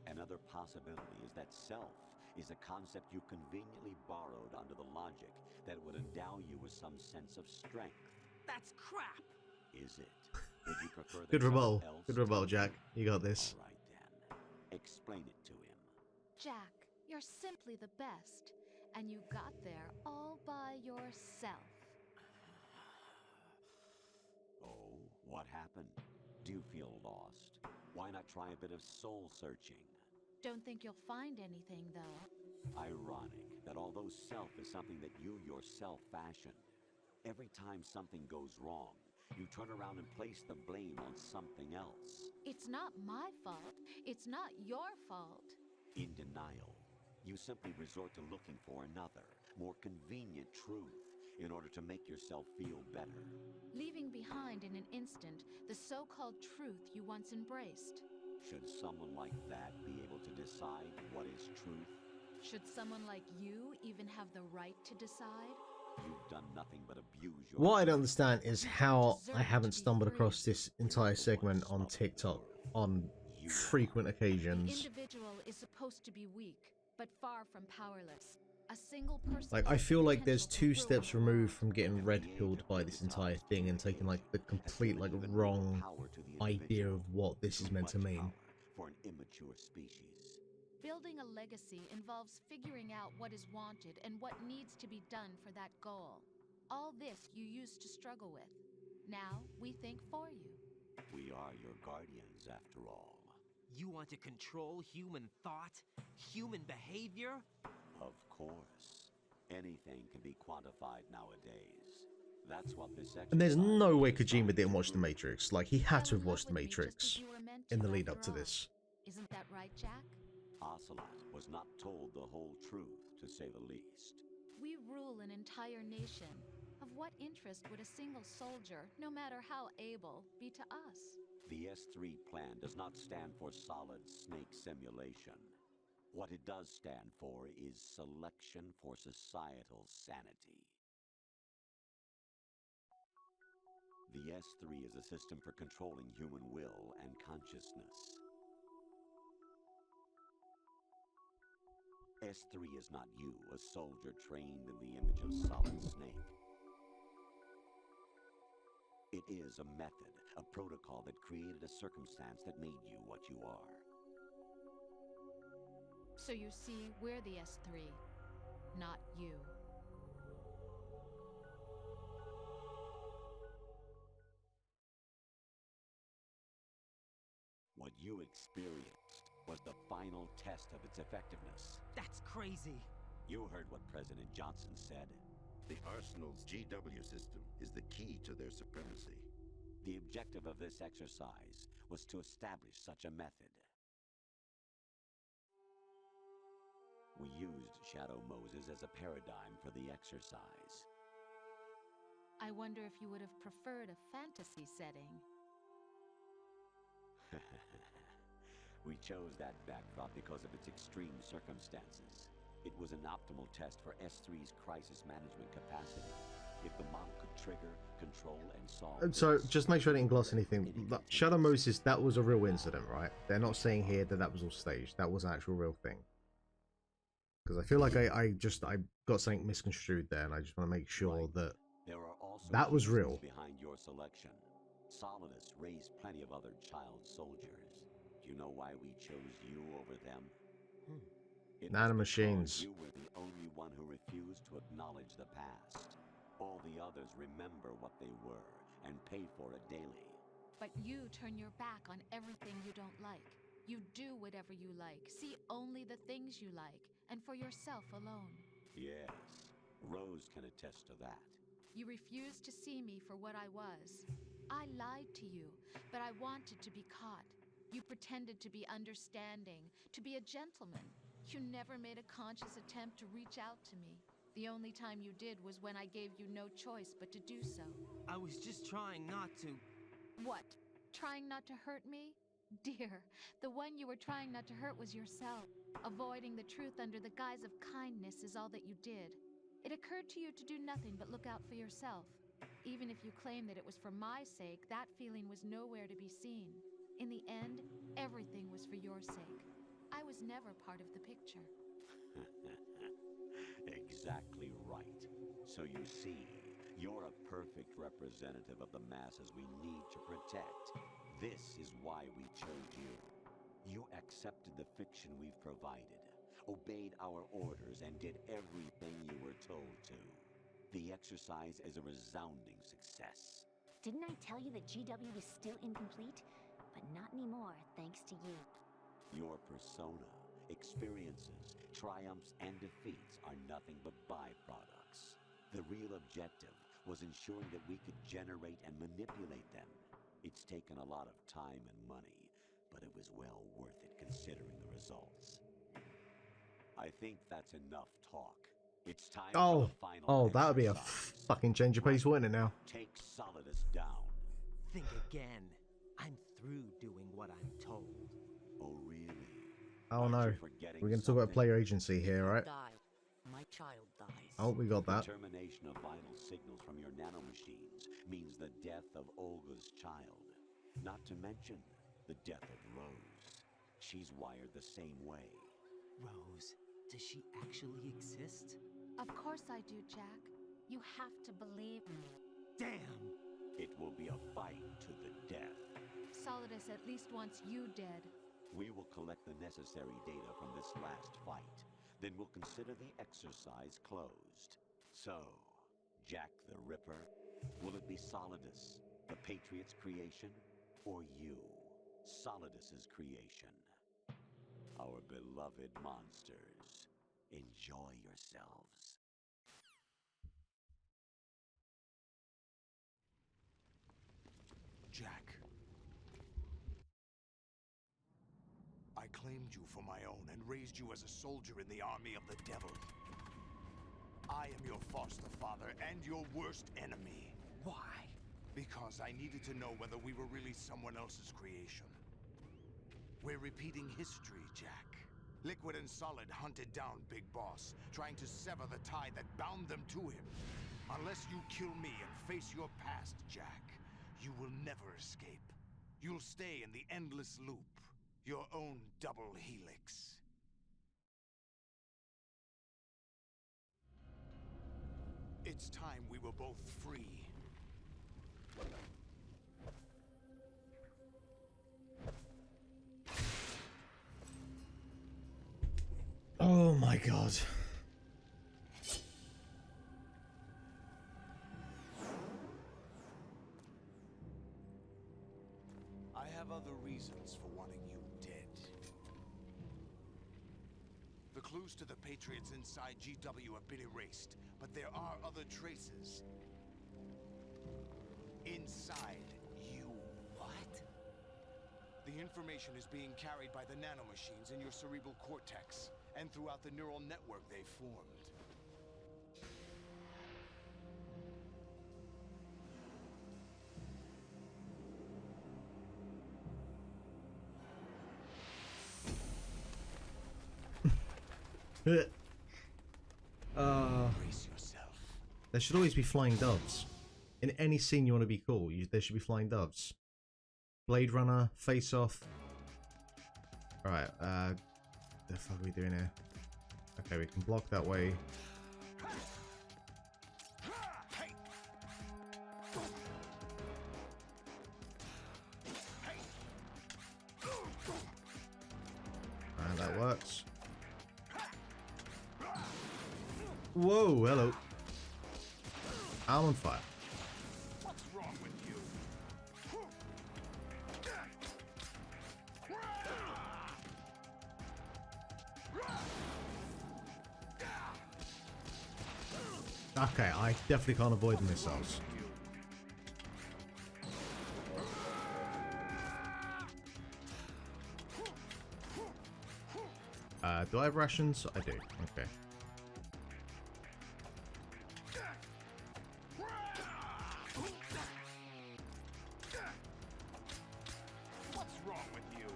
Another possibility is that self is a concept you conveniently borrowed under the logic that would endow you with some sense of strength. That's crap. Is it? Would you prefer that Good rebuttal. Good rebuttal, Jack. You got this. All right then. Explain it to him. Jack, you're simply the best. And you got there all by yourself. Oh, what happened? Do you feel lost? Why not try a bit of soul searching? Don't think you'll find anything, though. Ironic that although self is something that you yourself fashioned, every time something goes wrong, you turn around and place the blame on something else. It's not my fault. It's not your fault. In denial, you simply resort to looking for another, more convenient truth in order to make yourself feel better. Leaving behind in an instant the so-called truth you once embraced. Should someone like that be able to decide what is truth? Should someone like you even have the right to decide? You've done nothing but abuse your... What I don't understand is how I haven't stumbled across this entire segment on TikTok on frequent occasions. The individual is supposed to be weak, but far from powerless. A single person. Like, I feel like there's two steps removed from getting red-pilled by this entire thing and taking, like, the complete, like, wrong idea of what this is meant to mean. For an immature species. Building a legacy involves figuring out what is wanted and what needs to be done for that goal. All this you used to struggle with. Now we think for you. We are your guardians, after all. You want to control human thought? Human behavior? Of course. Anything can be quantified nowadays. That's what this exercise. And there's no way is Kojima designed didn't to watch The prove. Matrix. Like, he had to Fell have in love watched The with me just as Matrix you were meant in to, the lead up after to all. this. Isn't that right, Jack? Ocelot was not told the whole truth, to say the least. We rule an entire nation. Of what interest would a single soldier, no matter how able, be to us? The S3 plan does not stand for solid snake simulation. What it does stand for is selection for societal sanity. The S3 is a system for controlling human will and consciousness. S3 is not you, a soldier trained in the image of Solid Snake. It is a method, a protocol that created a circumstance that made you what you are. So you see, we're the S3, not you. What you experienced was the final test of its effectiveness. That's crazy. You heard what President Johnson said. The Arsenal's GW system is the key to their supremacy. The objective of this exercise was to establish such a method. We used Shadow Moses as a paradigm for the exercise. I wonder if you would have preferred a fantasy setting. We chose that backdrop because of its extreme circumstances. It was an optimal test for S3's crisis management capacity. If the model could trigger, control, and solve. So, this, just make sure I didn't gloss anything. Shadow Moses, that was a real incident, right? They're not saying here that that was all staged. That was an actual real thing. Because I feel like I got something misconstrued there, and I just want to make sure that there are also that was reasons real. behind your selection. Solidus raised plenty of other child soldiers. Do you know why we chose you over them? It was Nanomachines. because you were the only one who refused to acknowledge the past. All the others remember what they were and pay for it daily. But you turn your back on everything you don't like. You do whatever you like, see only the things you like, and for yourself alone. Yes, Rose can attest to that. You refused to see me for what I was. I lied to you, but I wanted to be caught. You pretended to be understanding, to be a gentleman. You never made a conscious attempt to reach out to me. The only time you did was when I gave you no choice but to do so. I was just trying not to. What? Trying not to hurt me? Dear, the one you were trying not to hurt was yourself. Avoiding the truth under the guise of kindness is all that you did. It occurred to you to do nothing but look out for yourself. Even if you claim that it was for my sake, that feeling was nowhere to be seen. In the end, everything was for your sake. I was never part of the picture. Exactly right. So you see, you're a perfect representative of the masses we need to protect. This is why we chose you. You accepted the fiction we've provided, obeyed our orders, and did everything you were told to. The exercise is a resounding success. Didn't I tell you that GW was still incomplete? But not anymore, thanks to you. Your persona, experiences, triumphs, and defeats are nothing but byproducts. The real objective was ensuring that we could generate and manipulate them. It's taken a lot of time and money, but it was well worth it considering the results. I think that's enough talk. It's time for the final that would be a exercise. fucking change of pace, wouldn't it now? Take Solidus down. Think again. I'm through doing what I'm told. Oh, really? Oh Aren't no. you forgetting We're going to talk about something? player agency here, right? Die. My child dies. Oh, we got that. The termination of vital signals from your nanomachines means the death of Olga's child. Not to mention the death of Rose. She's wired the same way. Rose, does she actually exist? Of course I do, Jack. You have to believe me. Damn! It will be a fight to the death. Solidus at least wants you dead. We will collect the necessary data from this last fight. Then we'll consider the exercise closed. So, Jack the Ripper, will it be Solidus, the Patriot's creation, or you, Solidus's creation? Our beloved monsters, enjoy yourselves. claimed you for my own and raised you as a soldier in the army of the devil. I am your foster father and your worst enemy. Why? Because I needed to know whether we were really someone else's creation. We're repeating history, Jack. Liquid and Solid hunted down Big Boss, trying to sever the tie that bound them to him. Unless you kill me and face your past, Jack, you will never escape. You'll stay in the endless loop, your own double helix. It's time we were both free. Oh my god. I have other reasons for wanting you dead. The clues to the Patriots inside GW have been erased, but there are other traces. Inside you. What? The information is being carried by the nanomachines in your cerebral cortex, and throughout the neural network they formed. Brace yourself. There should always be flying doves. In any scene you want to be cool, there should be flying doves. Blade Runner, Face Off. Alright, the fuck are we doing here? Okay, we can block that way. Alright, that works. Whoa, hello. I'm on fire. What's wrong with you? Okay, I definitely can't avoid the missiles. Do I have rations? I do. Okay. What's wrong with you?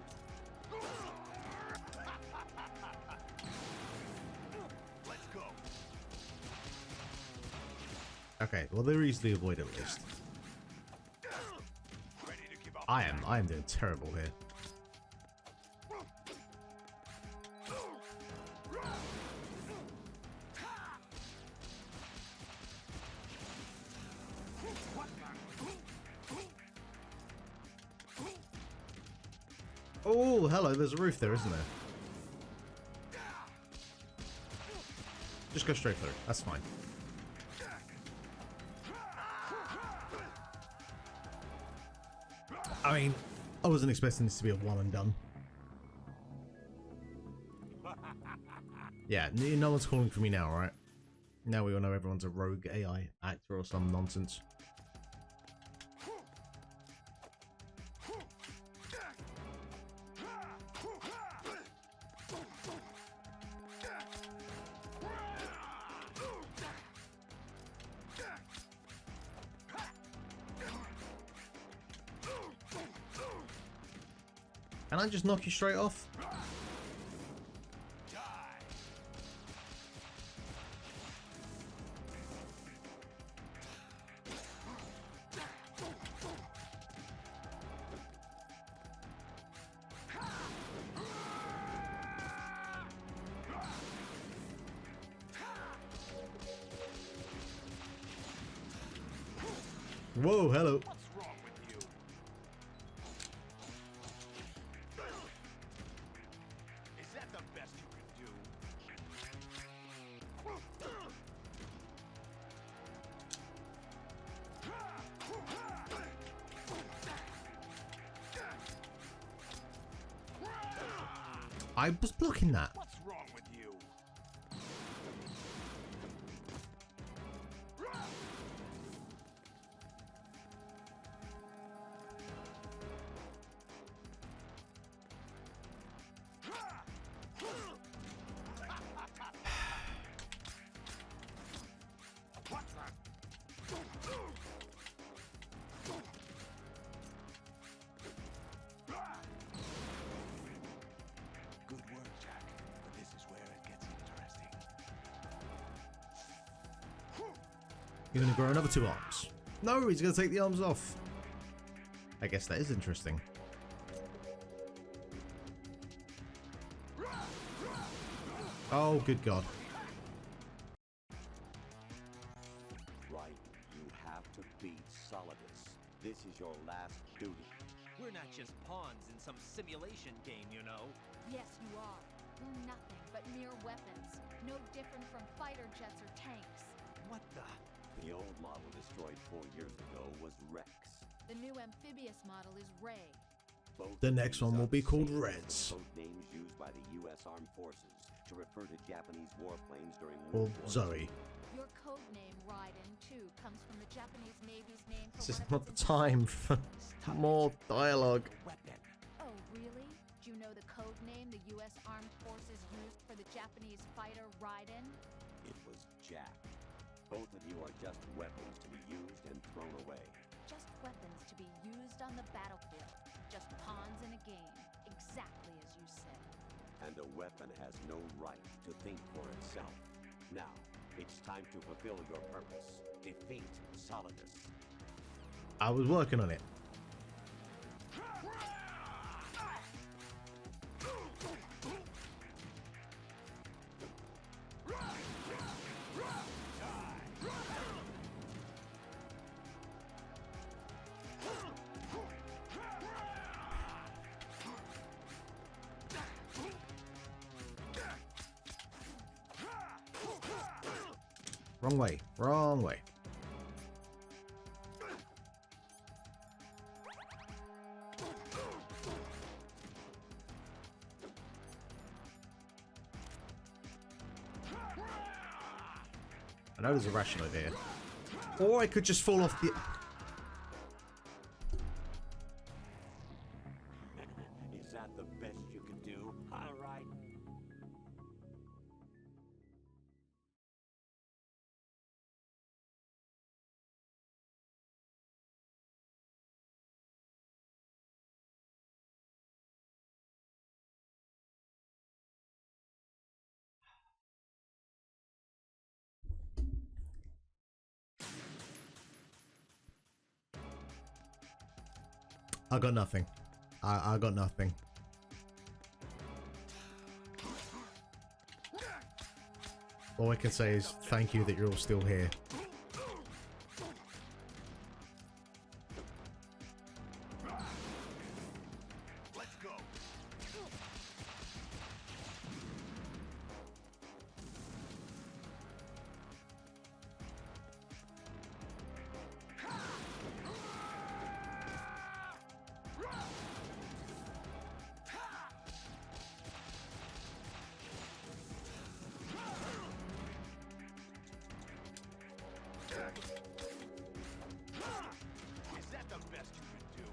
Let's go. Okay, well they're easily avoided at least. Ready to give up? I am doing terrible here. Oh, hello, there's a roof there, isn't there? Just go straight through, that's fine. I mean, I wasn't expecting this to be a one and done. Yeah, no one's calling for me now, right? Now we all know everyone's a rogue AI actor or some nonsense. Can I just knock you straight off? Whoa, hello. What's wrong with you? Is that the best you can do? I was blocking that. What's wrong with you? You're gonna grow another 2 arms. No, he's gonna take the arms off. I guess that is interesting. Oh, good God. Right, you have to beat Solidus. This is your last duty. We're not just pawns in some simulation game, you know. Yes, you are. You're nothing but mere weapons. No different from fighter jets or tanks. What the? The old model destroyed 4 years ago was Rex. The new amphibious model is Ray. Both The of next these one will are be the called same Reds. Code names used by the U.S. Armed Forces to refer to Japanese warplanes during Or World War Zoe. Your code name, Raiden, too, comes from the Japanese Navy's name for This is one of not the its time for more dialogue. Weapon. Oh, really? Do you know the code name the U.S. Armed Forces used for the Japanese fighter Raiden? It was Jack. Both of you are just weapons to be used and thrown away. Just weapons to be used on the battlefield. Just pawns in a game. Exactly as you said. And a weapon has no right to think for itself. Now, it's time to fulfill your purpose. Defeat Solidus. I was working on it. Wrong way. Wrong way. I know there's a ration over here. Or I could just fall off the... Is that the best you can do? All right. I got nothing. I got nothing. All I can say is thank you that you're all still here. Let's go. Is that the best you can do?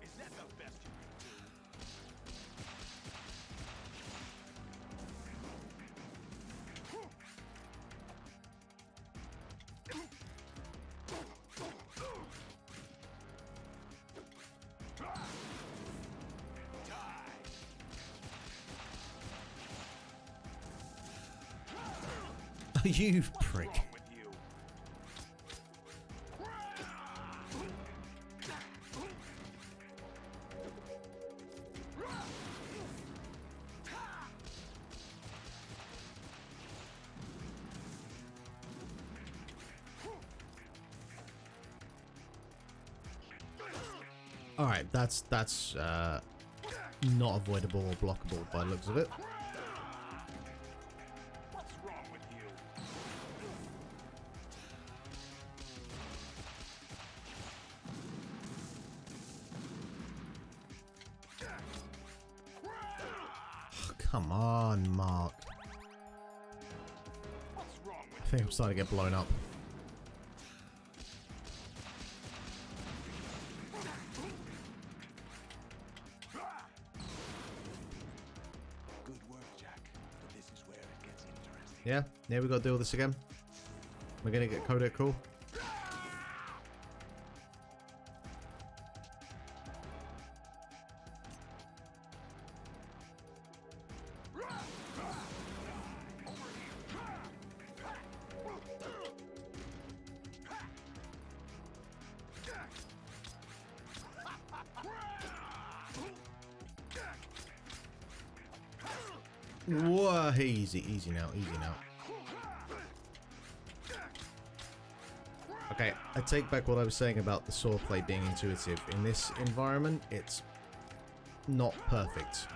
Is that the best you can do? You prick. Wrong with you? All right, that's not avoidable or blockable by the looks of it. What's wrong with you? Come on, Mark. What's wrong think I'm starting to get blown up. Good work, Jack. But this is where it gets interesting. Yeah, we got to do all this again. We're gonna get coded cool. Whoa, easy now, Okay, I take back what I was saying about the swordplay being intuitive. In this environment, it's not perfect.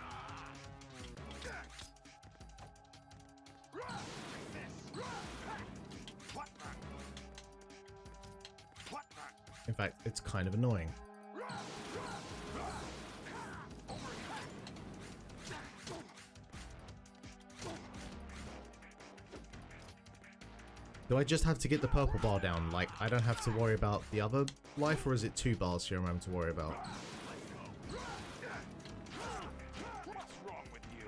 In fact, it's kind of annoying. Do I just have to get the purple bar down? Like, I don't have to worry about the other life, or is it 2 bars here I'm having to worry about? What's wrong with you?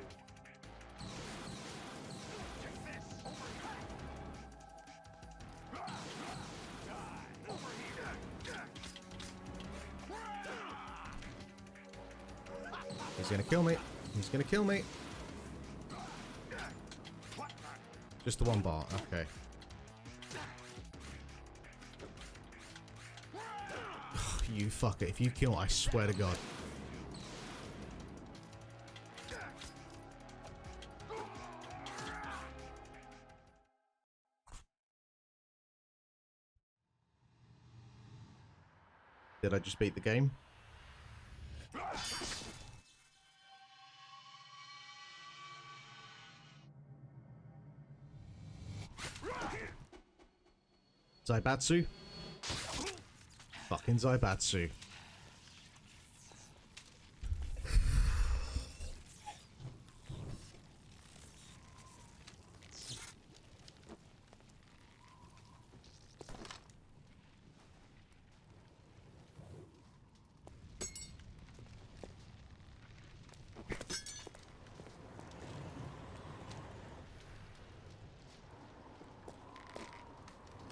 He's gonna kill me. He's gonna kill me. Just the 1 bar. Okay. You fucker. If you kill, I swear to God. Did I just beat the game? Zaibatsu? Fucking Zaibatsu.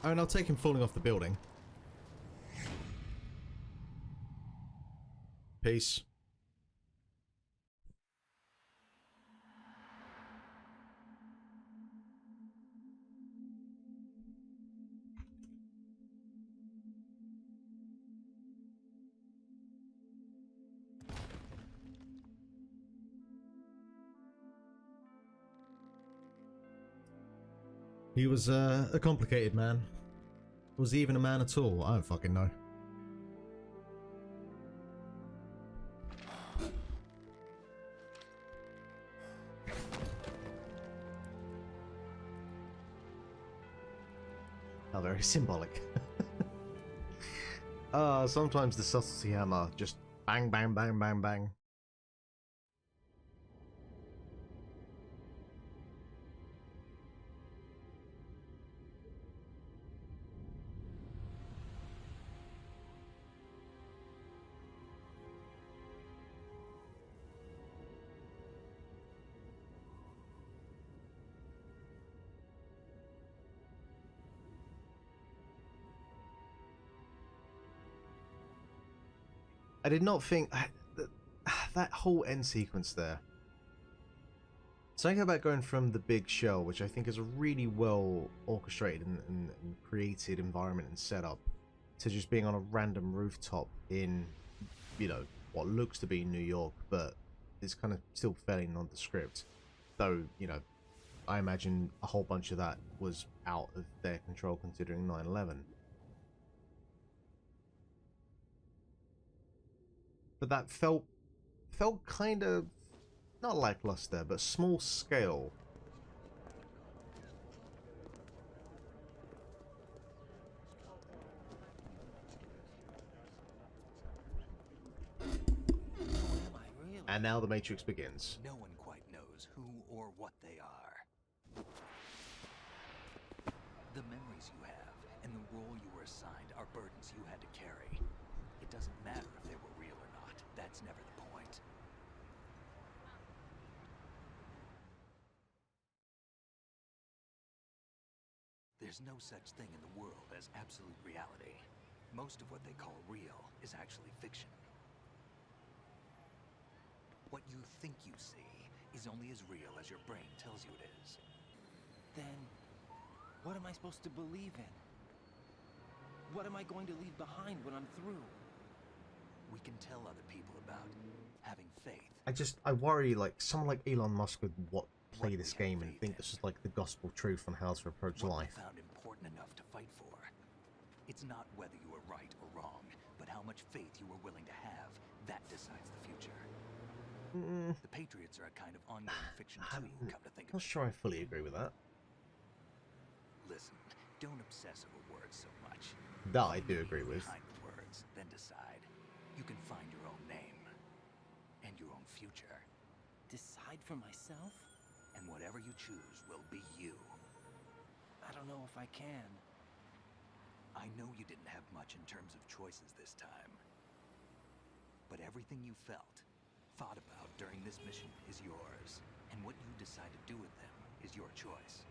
Oh, and I'll take him falling off the building. Peace. He was a complicated man. Was he even a man at all? I don't fucking know. How very symbolic. Sometimes the subtlety hammer just bang, bang, bang, bang, bang. I did not think that whole end sequence there. Something about going from the big shell, which I think is a really well orchestrated and created environment and setup, to just being on a random rooftop in, you know, what looks to be New York, but is kind of still fairly nondescript. Though, you know, I imagine a whole bunch of that was out of their control considering 9/11. But that felt kind of not lackluster, but small scale. And now the Matrix begins. No one quite knows who or what they are. The memories you have and the role you were assigned are burdens you had to carry. It doesn't matter if they were real or not. That's never the point. There's no such thing in the world as absolute reality. Most of what they call real is actually fiction. What you think you see is only as real as your brain tells you it is. Then, what am I supposed to believe in? What am I going to leave behind when I'm through? We can tell other people about having faith. I worry like someone like Elon Musk would play this game and think this is like the gospel truth on how to approach What life. we found important enough to fight for. It's not whether you were right or wrong, but how much faith you were willing to have. That decides the future. The Patriots are a kind of ongoing fiction too, come to think of it. Not sure I fully agree with that. Listen, don't obsess over words so much. That I do agree with. Behind the words, then decide. You can find your own name and your own future. Decide for myself? And whatever you choose will be you. I don't know if I can. I know you didn't have much in terms of choices this time. But everything you felt, thought about during this mission is yours. And what you decide to do with them is your choice.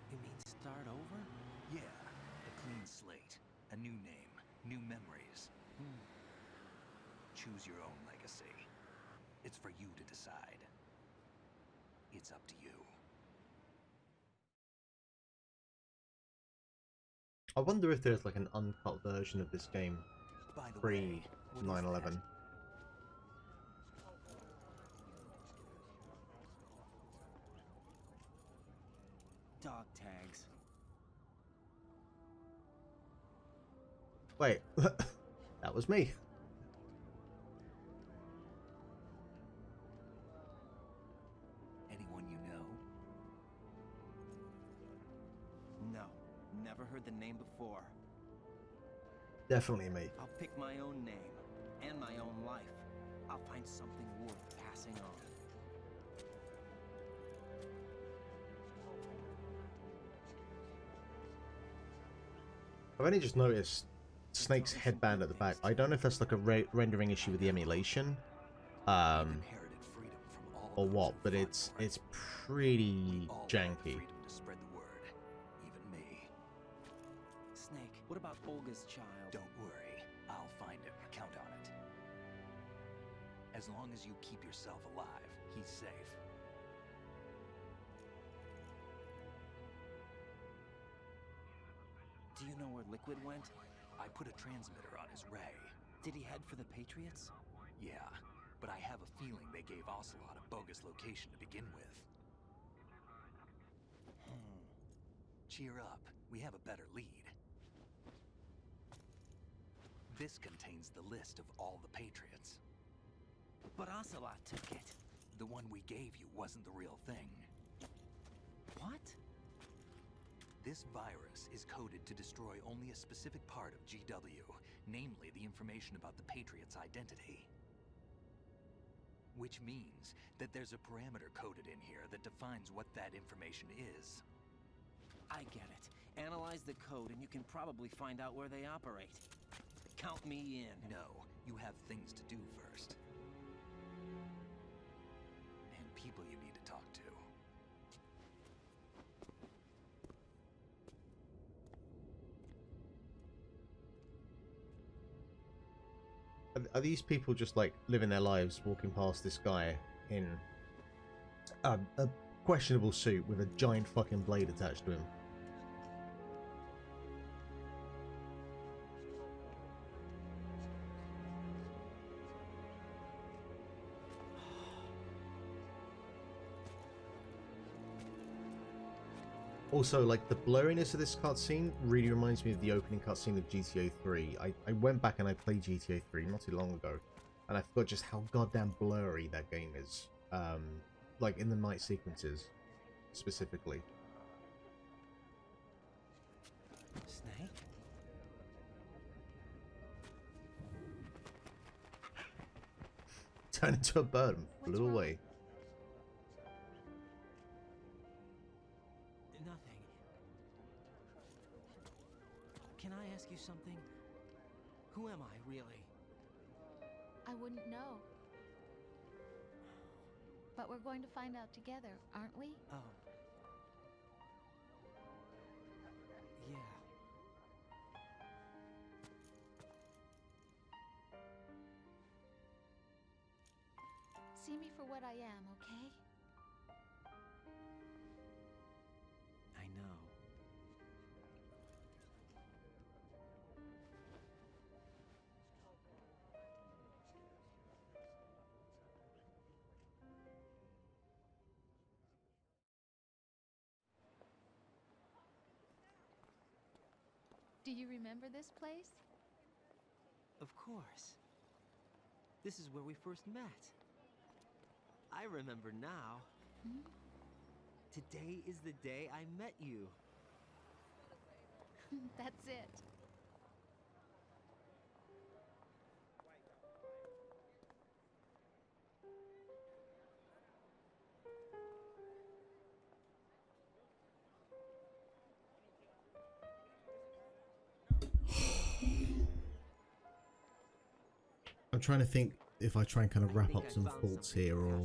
You mean start over? Yeah, a clean slate, a new name, new memories. Choose your own legacy. It's for you to decide. It's up to you. I wonder if there's like an uncut version of this game By the pre way, what is 9/11. that? Dog tags. Wait, that was me. Anyone you know? No, never heard the name before. Definitely me. I'll pick my own name and my own life. I'll find something worth passing on. I've only just noticed Snake's headband at the back. I don't know if that's like a rendering issue with the emulation, Inherited freedom from all or those what, who but fought it's for it. pretty We all have janky. freedom to spread the word, even me. Snake, what about Olga's child? Don't worry, I'll find him. Count on it. As long as you keep yourself alive, he's safe. Do you know where Liquid went? I put a transmitter on his ray. Did he head for the Patriots? Yeah, but I have a feeling they gave Ocelot a bogus location to begin with. Cheer up, we have a better lead. This contains the list of all the Patriots. But Ocelot took it. The one we gave you wasn't the real thing. What? This virus is coded to destroy only a specific part of GW, namely the information about the Patriots' identity. Which means that there's a parameter coded in here that defines what that information is. I get it. Analyze the code and you can probably find out where they operate. Count me in. No, you have things to do first. And people you need to talk to. Are these people just like living their lives walking past this guy in a questionable suit with a giant fucking blade attached to him? Also, like, the blurriness of this cutscene really reminds me of the opening cutscene of GTA 3. I went back and I played GTA 3 not too long ago, and I forgot just how goddamn blurry that game is. Like, in the night sequences, specifically. Snake? Turned into a bird and flew wrong? away. Nothing. wouldn't know. But we're going to find out together, aren't we? Oh. Yeah. See me for what I am, okay? I know. Do you remember this place? Of course. This is where we first met. I remember now. Hmm? Today is the day I met you. That's it. I'm trying to think if I try and kind of wrap up some thoughts here, or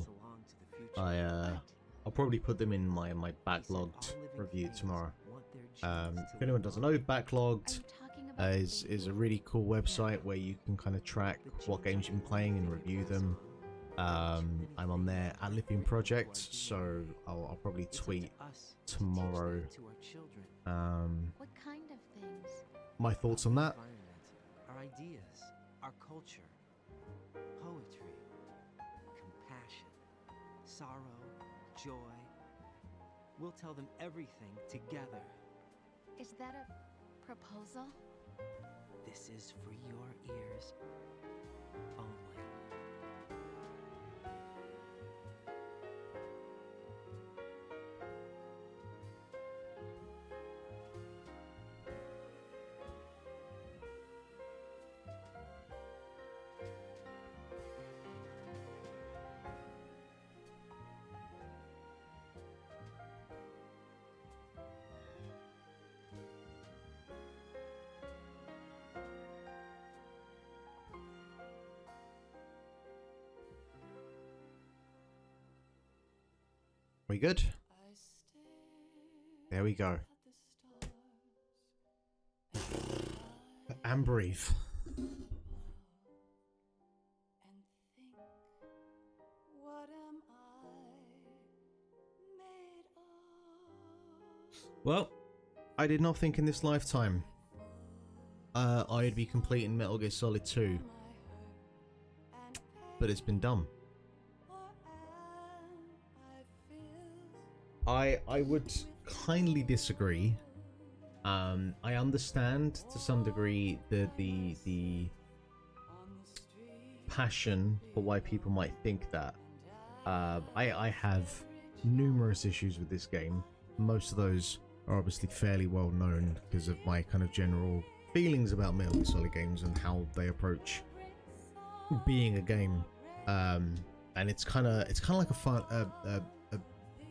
I'll probably put them in my backlogged review tomorrow. If anyone doesn't know, Backlogged is a really cool website where you can kind of track what games you've been playing and review them. I'm on there at Lithium Project, so I'll probably tweet tomorrow What kind of things? my thoughts on that. Our ideas, our culture, poetry, compassion, sorrow, joy. We'll tell them everything together. Is that a proposal? This is for your ears only. We good? There we go. And breathe. Well, I did not think in this lifetime I'd be completing Metal Gear Solid 2, but it's been done. I would kindly disagree. I understand to some degree the passion for why people might think that. I have numerous issues with this game. Most of those are obviously fairly well known because of my kind of general feelings about Metal Gear Solid games and how they approach being a game. And it's kind of like a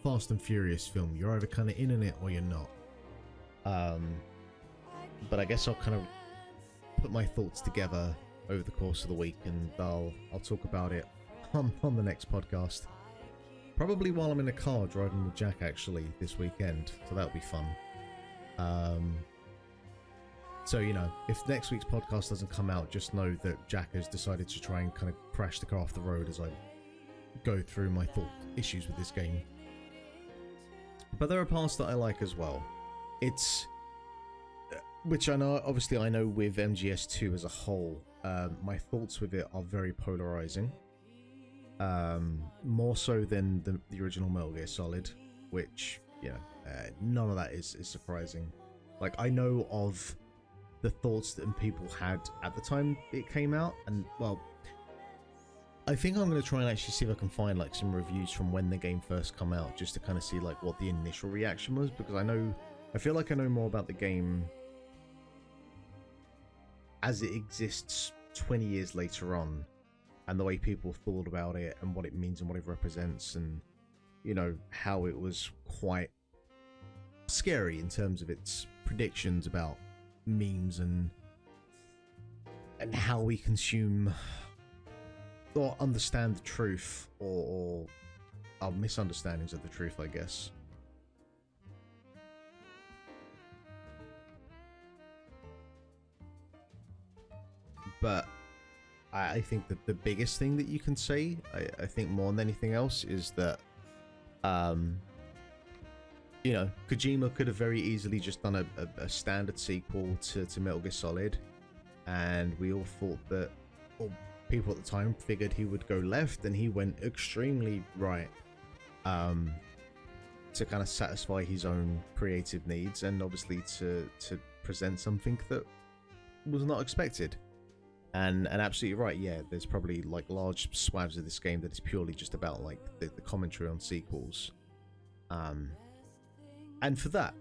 Fast and Furious film. You're either kind of in it or you're not. But I guess I'll kind of put my thoughts together over the course of the week, and I'll talk about it on the next podcast. Probably while I'm in a car driving with Jack, actually, this weekend. So that'll be fun. So, you know, if next week's podcast doesn't come out, just know that Jack has decided to try and kind of crash the car off the road as I go through my issues with this game. But there are parts that I like as well. It's... which I know, obviously I know with MGS2 as a whole, my thoughts with it are very polarizing. More so than the original Metal Gear Solid, which, you know, none of that is surprising. Like, I know of the thoughts that people had at the time it came out, and, well, I think I'm going to try and actually see if I can find like some reviews from when the game first come out, just to kind of see like what the initial reaction was, because I feel like I know more about the game as it exists 20 years later on, and the way people thought about it and what it means and what it represents, and, you know, how it was quite scary in terms of its predictions about memes and how we consume or understand the truth, or our misunderstandings of the truth, I guess. But I think that the biggest thing that you can say, I think more than anything else, is that, you know, Kojima could have very easily just done a standard sequel to Metal Gear Solid, and we all thought that, or people at the time figured he would go left, and he went extremely right, to kind of satisfy his own creative needs, and obviously to present something that was not expected. And absolutely right, yeah, there's probably like large swaths of this game that is purely just about like the commentary on sequels. And for that,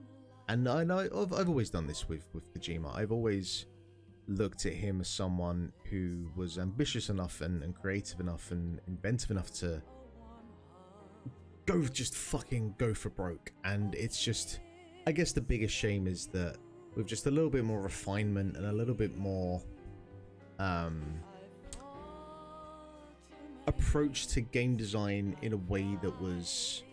and I know I've always done this with Kojima. I've always looked at him as someone who was ambitious enough and creative enough and inventive enough to just fucking go for broke. And it's just, I guess the biggest shame is that with just a little bit more refinement and a little bit more approach to game design in a way that was,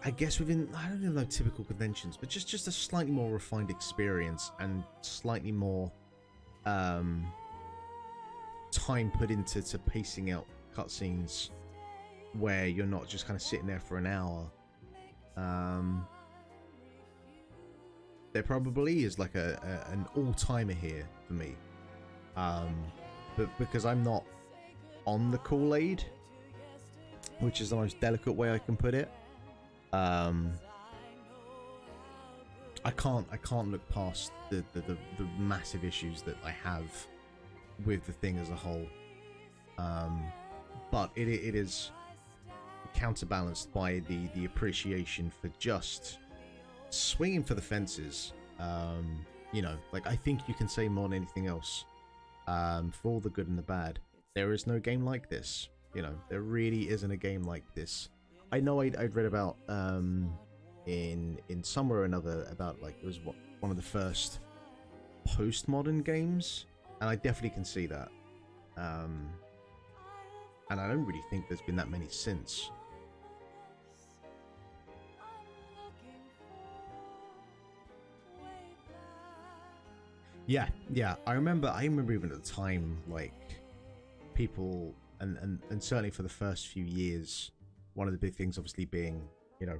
I guess, within, I don't even know, typical conventions, but just a slightly more refined experience and slightly more time put into pacing out cutscenes where you're not just kind of sitting there for an hour. There probably is like an all-timer here for me, but because I'm not on the Kool-Aid, which is the most delicate way I can put it, I can't look past the massive issues that I have with the thing as a whole, but it is counterbalanced by the appreciation for just swinging for the fences. You know, like, I think you can say more than anything else, for all the good and the bad, there is no game like this. You know, there really isn't a game like this. I know I'd read about in somewhere or another about, like, it was one of the first postmodern games, and I definitely can see that, and I don't really think there's been that many since. Yeah, I remember even at the time, like, people, and certainly for the first few years, one of the big things obviously being, you know,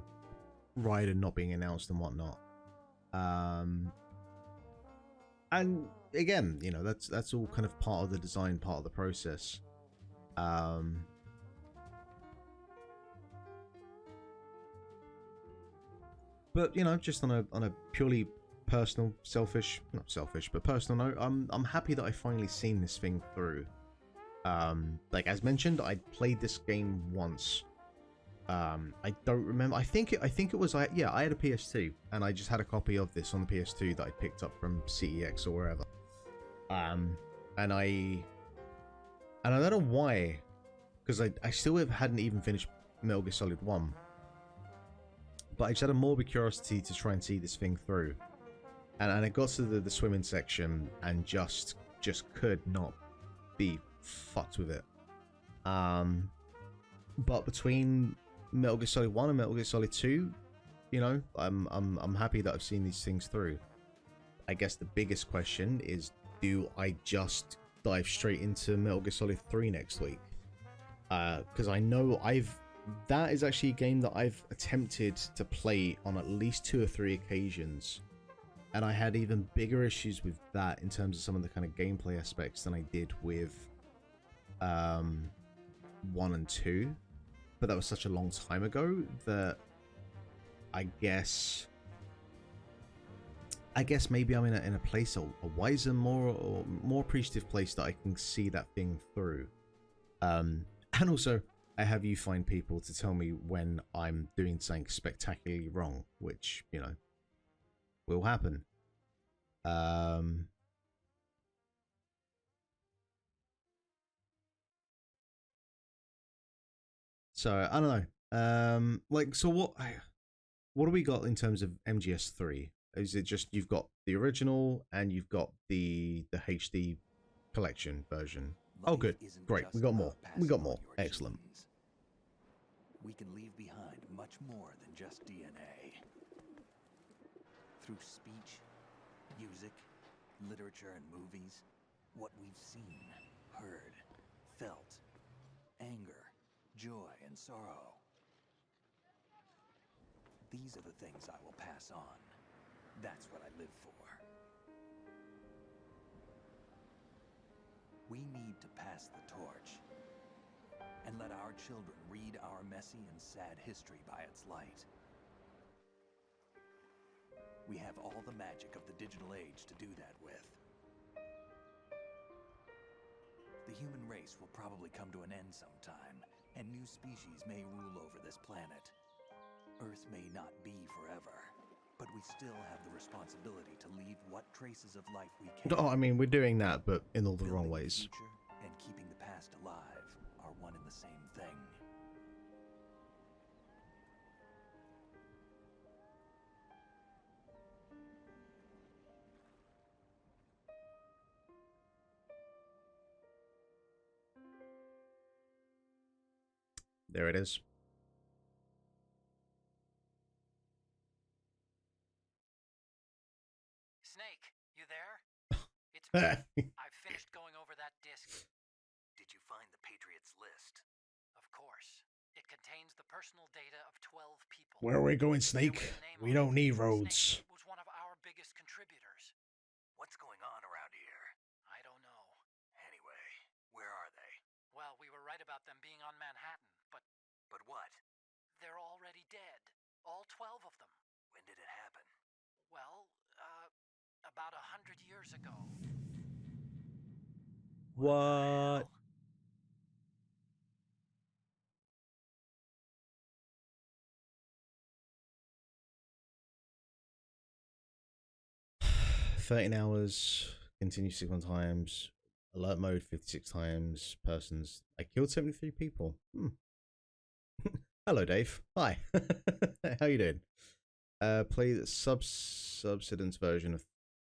Ryder not being announced and whatnot. And again, you know, that's all kind of part of the design, part of the process. But, you know, just on a purely personal, not selfish, but personal note, I'm happy that I finally seen this thing through. Like, as mentioned, I played this game once. I don't remember. I think it was, I had a PS2, and I just had a copy of this on the PS2 that I picked up from CEX or wherever. And I don't know why, because I still hadn't even finished Metal Gear Solid 1. But I just had a morbid curiosity to try and see this thing through. And I got to the swimming section and just could not be fucked with it. But between Metal Gear Solid 1 and Metal Gear Solid 2, you know, I'm happy that I've seen these things through. I guess the biggest question is, do I just dive straight into Metal Gear Solid 3 next week? Because I know that is actually a game that I've attempted to play on at least 2 or 3 occasions, and I had even bigger issues with that in terms of some of the kind of gameplay aspects than I did with 1 and 2. But that was such a long time ago that I guess maybe I'm in a place, a wiser, more appreciative place, that I can see that thing through. And also, I have you find people to tell me when I'm doing something spectacularly wrong, which, you know, will happen. So I don't know. Like, so what do we got in terms of MGS3? Is it just you've got the original and you've got the HD collection version. Oh, Life good. isn't Great. just We got more. about We got passing more. on your Excellent. genes. We can leave behind much more than just DNA. Through speech, music, literature, and movies, what we've seen, heard, felt, anger, joy, and sorrow. These are the things I will pass on. That's what I live for. We need to pass the torch and let our children read our messy and sad history by its light. We have all the magic of the digital age to do that with. The human race will probably come to an end sometime, and new species may rule over this planet. Earth may not be forever, but we still have the responsibility to leave what traces of life we can. Oh, I mean, we're doing that, but in all the Building wrong the ways. future and keeping the past alive are one and the same thing. There it is. Snake, you there? It's me. I've finished going over that disc. Did you find the Patriots list? Of course. It contains the personal data of 12 people. Where are we going, Snake? We don't need Snake roads. was one of our biggest contributors. What's going on around here? I don't know. Anyway, where are they? Well, we were right about them being on Manhattan, but But what? they're already dead. All 12 of them. When did it happen? Well, about 100 years ago. What? $13 continue 61 times, alert mode 56 times, persons. I killed 73 people. Hello, Dave. Hi. How you doing? Play the subsidence version of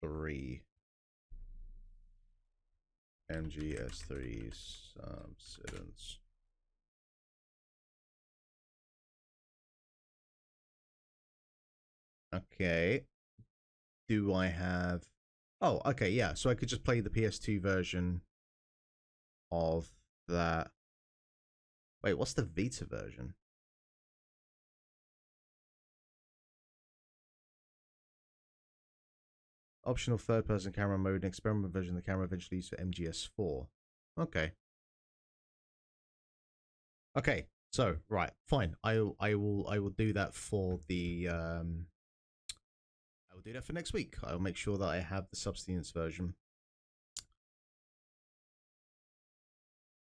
3. MGS3 subsidence. Okay. Do I have... Oh, okay, yeah. So I could just play the PS2 version of that. Wait, what's the Vita version? Optional third-person camera mode and experiment version of the camera eventually used for MGS4. Okay. Okay, so right, fine. I will do that for the I will do that for next week. I'll make sure that I have the substance version.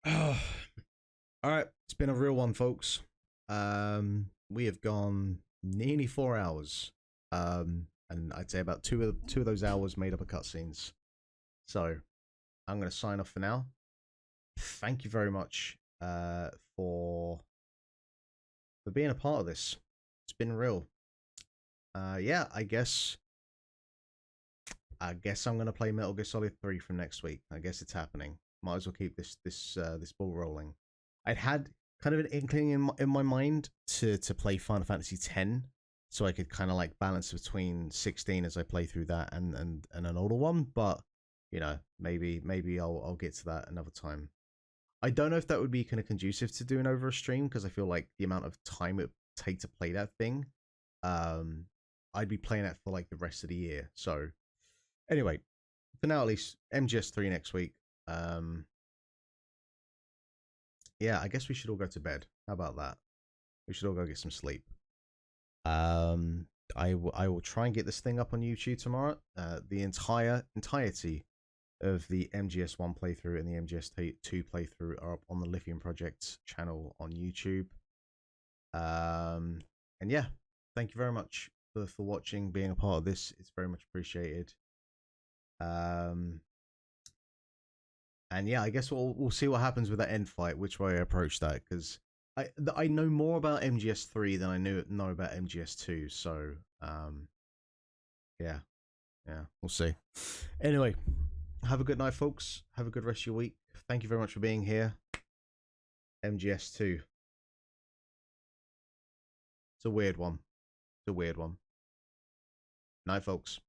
All right, it's been a real one, folks. We have gone nearly 4 hours. And I'd say about two of those hours made up of cutscenes. So I'm going to sign off for now. Thank you very much for being a part of this. It's been real. Yeah, I guess I'm going to play Metal Gear Solid 3 from next week. I guess it's happening. Might as well keep this ball rolling. I'd had kind of an inkling in my mind to play Final Fantasy X, so I could kind of like balance between 16 as I play through that and an older one. But you know, maybe I'll get to that another time. I don't know if that would be kind of conducive to doing over a stream, because I feel like the amount of time it would take to play that thing, I'd be playing it for like the rest of the year. So anyway, for now at least, MGS3 next week. Yeah, I guess we should all go to bed. How about that? We should all go get some sleep. I will try and get this thing up on YouTube tomorrow. The entirety of the MGS1 playthrough and the MGS2 playthrough are up on the Lithium Project channel on YouTube. And yeah, thank you very much for watching, being a part of this. It's very much appreciated. And yeah, I guess we'll see what happens with that end fight, which way I approach that, because I know more about MGS3 than I know about MGS2. So yeah, we'll see. Anyway, have a good night, folks. Have a good rest of your week. Thank you very much for being here. MGS2. It's a weird one. It's a weird one. Night, folks.